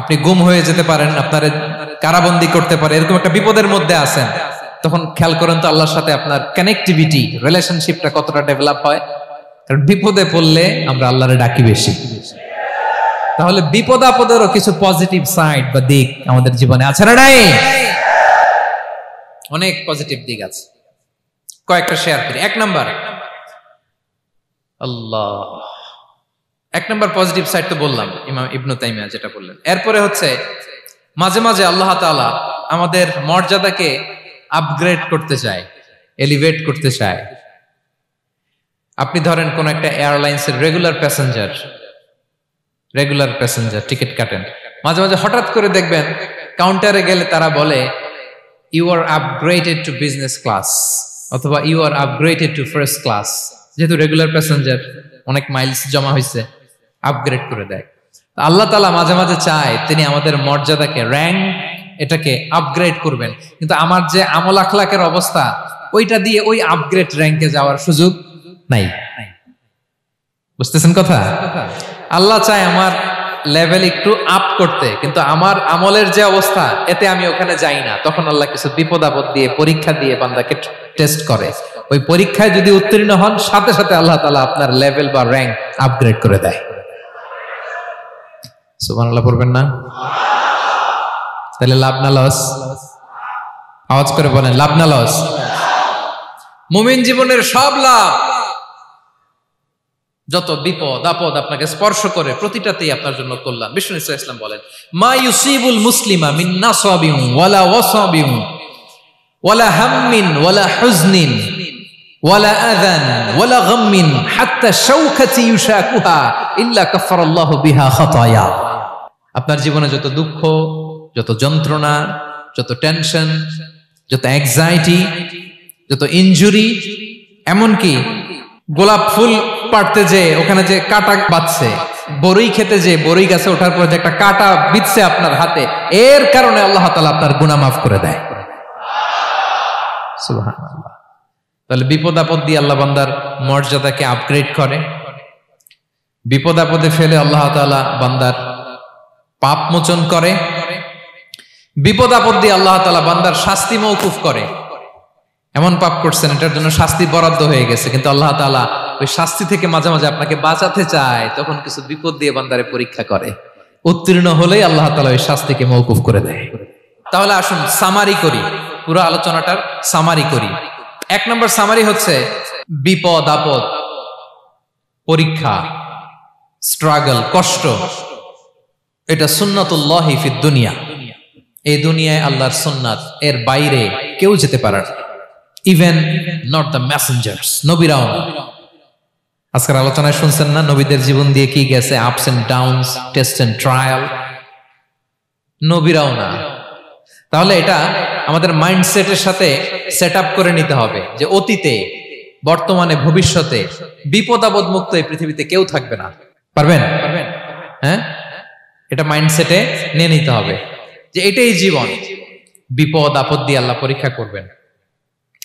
আপনি গুম হয়ে যেতে পারেন, আপনার কারাবন্দি করতে পারে, এরকম একটা বিপদের মধ্যে আছেন, তখন খেয়াল করেন তো আল্লাহর সাথে আপনার কানেক্টিভিটি, রিলেশনশিপটা কতটা ডেভেলপ হয়। কারণ বিপদে পড়লে আমরা আল্লাহরে ডাকি বেশি। তাহলে বিপদ আপদেরও কিছু পজিটিভ সাইড বা দিক আমাদের জীবনে আছে না নাই? অনেক পজিটিভ দিক আছে, কয়েকটা শেয়ার করি। 1 নাম্বার, আল্লাহ 1 নাম্বার পজিটিভ সাইড তো বললাম, ইমাম ইবনু তাইমিয়া যেটা বললেন। এরপরে হচ্ছে মাঝে মাঝে আল্লাহ তাআলা আমাদের মর্যাদাকে আপগ্রেড করতে চায়, এলিভেট করতে চায়। আপনি ধরেন কোন একটা এয়ারলাইন্সের রেগুলার প্যাসেঞ্জার টিকিট কাটেন, মাঝে মাঝে হঠাৎ করে দেখবেন কাউন্টারে গেলে তারা বলে you are upgraded to business class, অথবা you are upgraded to first class. যেহেতু রেগুলার প্যাসেঞ্জার, অনেক মাইলস জমা হয়েছে, আপগ্রেড করে দেয়। আল্লাহ তাআলা মাঝে মাঝে চায় তিনি আমাদের মর্যাদাকে, র্যাঙ্ক, এটাকে আপগ্রেড করবেন। কিন্তু আমার যে আমল আখলাকের অবস্থা, ওইটা দিয়ে ওই আপগ্রেড র্যাঙ্কে যাওয়ার সুযোগ নাই। বুঝতেছেন কথা? আল্লাহ চায় আমার লেভেল একটু আপ করতে, কিন্তু আমার আমলের যে অবস্থা, এতে আমি ওখানে যাই না। তখন আল্লাহ কিছু বিপদ আপদ দিয়ে, পরীক্ষা দিয়ে বান্দাকে টেস্ট করে। ওই পরীক্ষায় যদি উত্তীর্ণ হন, সাথে সাথে আল্লাহ তাআলা আপনার লেভেল বা র্যাঙ্ক আপগ্রেড করে দেয়। সুবহানাল্লাহ পড়বেন না? তাহলে লাভ না লস? আওয়াজ করে বলেন, লাভ না লস? মুমিন জীবনের সব লাভ। যত বিপদ আপদ আপনাকে স্পর্শ করে, প্রতিটাতেই আপনার জন্য কল্যাণ। বিষ্ণু ইসলাম বলেন, মা ইউসিবুল মুসলিমা মিন নাসাবিন ওয়ালা ওয়াসাবিন ওয়ালা হাম্মিন ওয়ালা হুজনিন ওয়ালা আযান ওয়ালা গাম্মিন হাত্তা শাওকাতি ইউশাকুহা ইল্লা কাফফারাল্লাহু বিহা খাতায়া। আপনার জীবনে যত দুঃখ, যত যন্ত্রণা, যত টেনশন, যত অ্যাংজাইটি, যত ইনজুরি, এমনকি গোলাপ ফুল পাড়তে যে ওখানে যে কাঁটা বাঁধছে, বড়ই খেতে যে বড়ই গাছে ওঠার পর যে একটা কাঁটা বিঁধছে আপনার হাতে, এর কারণে আল্লাহ তাআলা আপনার গুনাহ মাফ করে দেয়। সুবহানাল্লাহ। তাহলে বিপদ আপদ দিয়ে আল্লাহ বান্দার মর্যাদাকে আপগ্রেড করে। বিপদ আপদে ফেলে আল্লাহ তাআলা বান্দার পাপ মোচন করে। বিপদ আপদ দিয়ে আল্লাহ তাআলা বান্দার শাস্তি মওকুফ করে। এমন পাপ করছেন এটার জন্য শাস্তি বরাদ্দ হয়ে গেছে, কিন্তু আল্লাহ তাআলা ওই শাস্তি থেকে মাঝে মাঝে আপনাকে বাঁচাতে চায়, তখন কিছু বিপদ দিয়ে বান্দারে পরীক্ষা করে। উত্তীর্ণ হলেই আল্লাহ তাআলা ওই শাস্তিকে মওকুফ করে দেয়। তাহলে আসুন সামারি করি, পুরো আলোচনাটার সামারি করি। এক নম্বর সামারি হচ্ছে বিপদ আপদ, পরীক্ষা, স্ট্রাগল, কষ্ট, এটা সুন্নাতুল্লাহি ফিদ দুনিয়া। এই দুনিয়ায় আল্লাহর সুন্নাত, এর বাইরে কেউ যেতে পারে না, ইভেন নট দ্য মেসেঞ্জার্স, নবীরাও না। আজকের আলোচনায় শুনছেন না নবীদের জীবন দিয়ে কি গেছে, ups and downs, test and trial, নবীরাও না। তাহলে এটা আমাদের মাইন্ডসেটের সাথে সেট আপ করে নিতে হবে যে অতীতে, বর্তমানে, ভবিষ্যতে বিপদ আপদ মুক্ত এই পৃথিবীতে কেউ থাকবে না। পারবেন? হ্যাঁ, এটা মাইন্ডসেটে নিয়ে নিতে হবে যে এটাই জীবন, বিপদ আপদ দিয়ে আল্লাহ পরীক্ষা করবেন।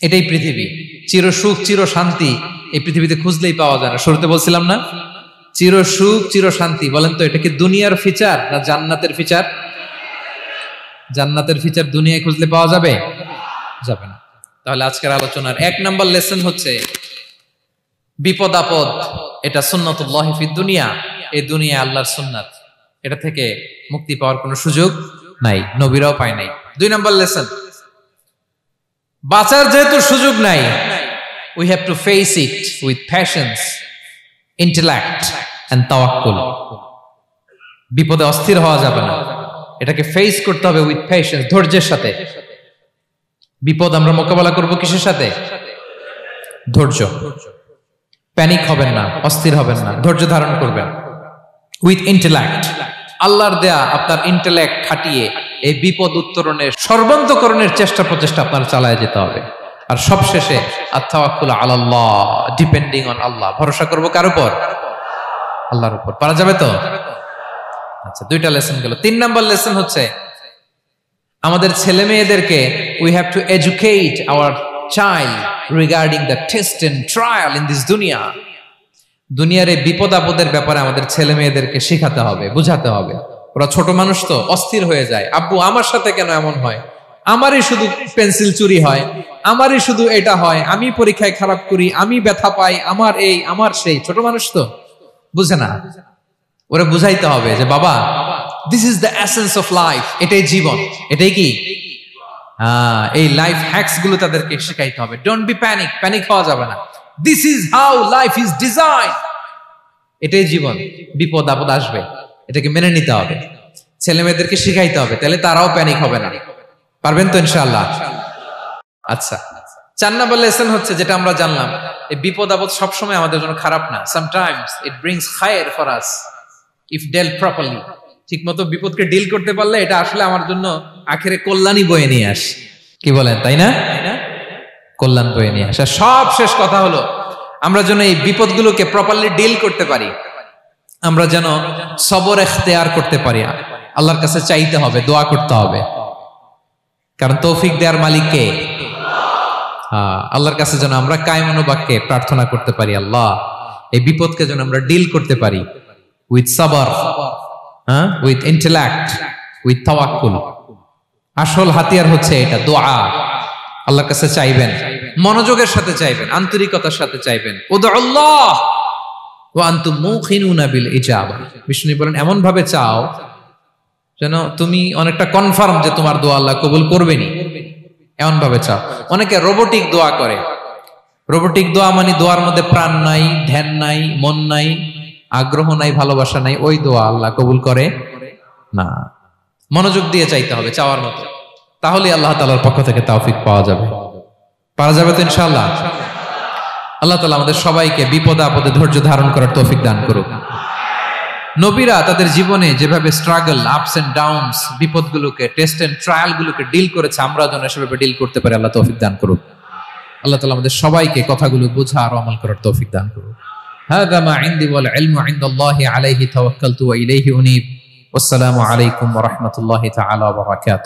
এটাই পৃথিবী। চির সুখ চির শান্তি এই পৃথিবীতে খুঁজলেই পাওয়া যায় না। শুরুতে বলছিলাম না, চির সুখ চির শান্তি। বলেন তো এটা কি দুনিয়ার ফিচার না জান্নাতের ফিচার? জান্নাতের ফিচার দুনিয়ায় খুঁজলে পাওয়া যাবে? যাবে না। তাহলে আজকের আলোচনার এক নাম্বার লেসন হচ্ছে বিপদ আপদ এটা সুন্নাতুল্লাহি ফিদ দুনিয়া। এই দুনিয়া আল্লাহর সুন্নাত, এটা থেকে মুক্তি পাওয়ার কোনো সুযোগ নাই, নবীরাও পায় নাই। দুই নাম্বার লেসন, বাঁচার যেহেতু সুযোগ নাই, we have to face it with patience, intellect and tawakkul. বিপদে অস্থির হওয়া যাবে না, এটাকে ফেস করতে হবে উইথ পেশেন্স, ধৈর্যের সাথে। বিপদ আমরা মোকাবেলা করব কিসের সাথে? ধৈর্য। প্যানিক হবেন না, অস্থির হবেন না, ধৈর্য ধারণ করবেন উইথ ইন্টেলেক্ট। আল্লাহর দেয়া আপনার ইন্টেলেক্ট খাটিয়ে এই বিপদ উত্তরণের সর্বান্তকরণের চেষ্টা প্রচেষ্টা আপনার চালায় যেতে হবে। আর সবশেষে আত-তাওয়াক্কুল আলাল্লাহ, ডিপেন্ডিং অন আল্লাহ, ভরসা করব কার উপর? আল্লাহর উপর। পারা যাবে তো? আচ্ছা, দুইটা লেসন গেল। তিন নাম্বার লেসন হচ্ছে আমাদের ছেলে মেয়েদেরকে we have to educate our child regarding the test and trial in this dunya. দুনিয়ার এই বিপদ আপদের ব্যাপারে আমাদের ছেলে মেয়েদেরকে শেখাতে হবে, বুঝাতে হবে। ওরা ছোট মানুষ তো অস্থির হয়ে যায়, আব্বু আমার সাথে কেন এমন হয়, আমারই শুধু পেন্সিল চুরি হয়, আমারই শুধু এটা হয়, আমি পরীক্ষায় খারাপ করি, আমি ব্যথা পাই, আমার এই আমার সেই। ছোট মানুষ তো বুঝে না। ওরা বুঝাইতে হবে যে বাবা, this is the essence of life, এটাই জীবন। এটাই কি? এই লাইফ হ্যাকস গুলো তাদেরকে শেখাইতে হবে। ডোন্ট বি প্যানিক, প্যানিক হওয়া যাবে না। This is how life is design, এটাই জীবন। বিপদ আপদ আসবে, এটাকে মেনে নিতে হবে, ছেলে মেয়েদেরকে শিখাইতে হবে, তাহলে তারাও প্যানিক হবে না। পারবেন তো ইনশাআল্লাহ? আচ্ছা, 4 নাম্বার লেসন হচ্ছে যেটা আমরা জানলাম, এই বিপদ আপদ সবসময় আমাদের জন্য খারাপ না। সামটাইমস ইট ব্রিংস খায়ের for us if dealt properly. ঠিক মতো বিপদকে ডিল করতে পারলে এটা আসলে আমার জন্য আখেরে কল্যাণই বয়ে নিয়ে আসে। কি বলেন, তাই না? কল্যাণ বয়ে নিয়ে আসে। সব শেষ কথা হলো আমরা যেন এই বিপদগুলোকে প্রপারলি ডিল করতে পারি, আমরা যেন সবর ইখতিয়ার করতে পারি। আল্লাহর কাছে চাইতে হবে, দোয়া করতে হবে, কারণ তৌফিক দেওয়ার মালিক কে? আল্লাহর কাছে যেন আমরা কায়মনোবাক্যে প্রার্থনা করতে পারি, আল্লাহ এই বিপদকে যেন আমরা ডিল করতে পারি উইথ সাবর, উইথ ইন্টেলেক্ট, উইথ তাওয়াক্কুল। আসল হাতিয়ার হচ্ছে এটা, দোয়া। আল্লাহর কাছে চাইবেন, মনোযোগের সাথে চাইবেন, আন্তরিকতার সাথে চাইবেন। উদউল্লাহ ওয়া আনতুম মুকিনুনা বিল ইজাবা। বিষ্ণু বলেন এমন ভাবে চাও যেন তুমি অনেকটা কনফার্ম যে তোমার দোয়া আল্লাহ কবুল করবেনই, এমন ভাবে চাও। অনেকে রোবোটিক দোয়া করে। রোবোটিক দোয়া মানে দোয়ার মধ্যে প্রাণ নাই, ধ্যান নাই, মন নাই, আগ্রহ নাই, ভালোবাসা নাই। ওই দোয়া আল্লাহ কবুল করে না। মনোযোগ দিয়ে চাইতে হবে চাওয়ার মতো, তাহলে আল্লাহ তাআলার পক্ষ থেকে তৌফিক পাওয়া যাবে। পারা যাবে তো ইনশাআল্লাহ? আল্লাহ তাআলা আমাদের সবাইকে বিপদে আপদে ধৈর্য ধারণ করার তৌফিক দান করুক। নবীরা তাদের জীবনে যেভাবে স্ট্রাগল, আপস এন্ড ডাউনস, বিপদগুলোকে, টেস্ট এন্ড ট্রায়ালগুলোকে ডিল করেছে, আমরা যেন সেভাবে ডিল করতে পারি, আল্লাহ তৌফিক দান করুক। আল্লাহ তাআলা আমাদের সবাইকে কথাগুলো বোঝা আর আমল করার তৌফিক দান করুক। হাযা মা ইনদি ওয়াল ইলমু ইনদাল্লাহি আলাইহি তাওয়াক্কালতু ওয়া ইলাইহি উনীব। ওয়াসসালামু আলাইকুম ওয়া রাহমাতুল্লাহি তাআলা ওয়া বারাকাতুহু।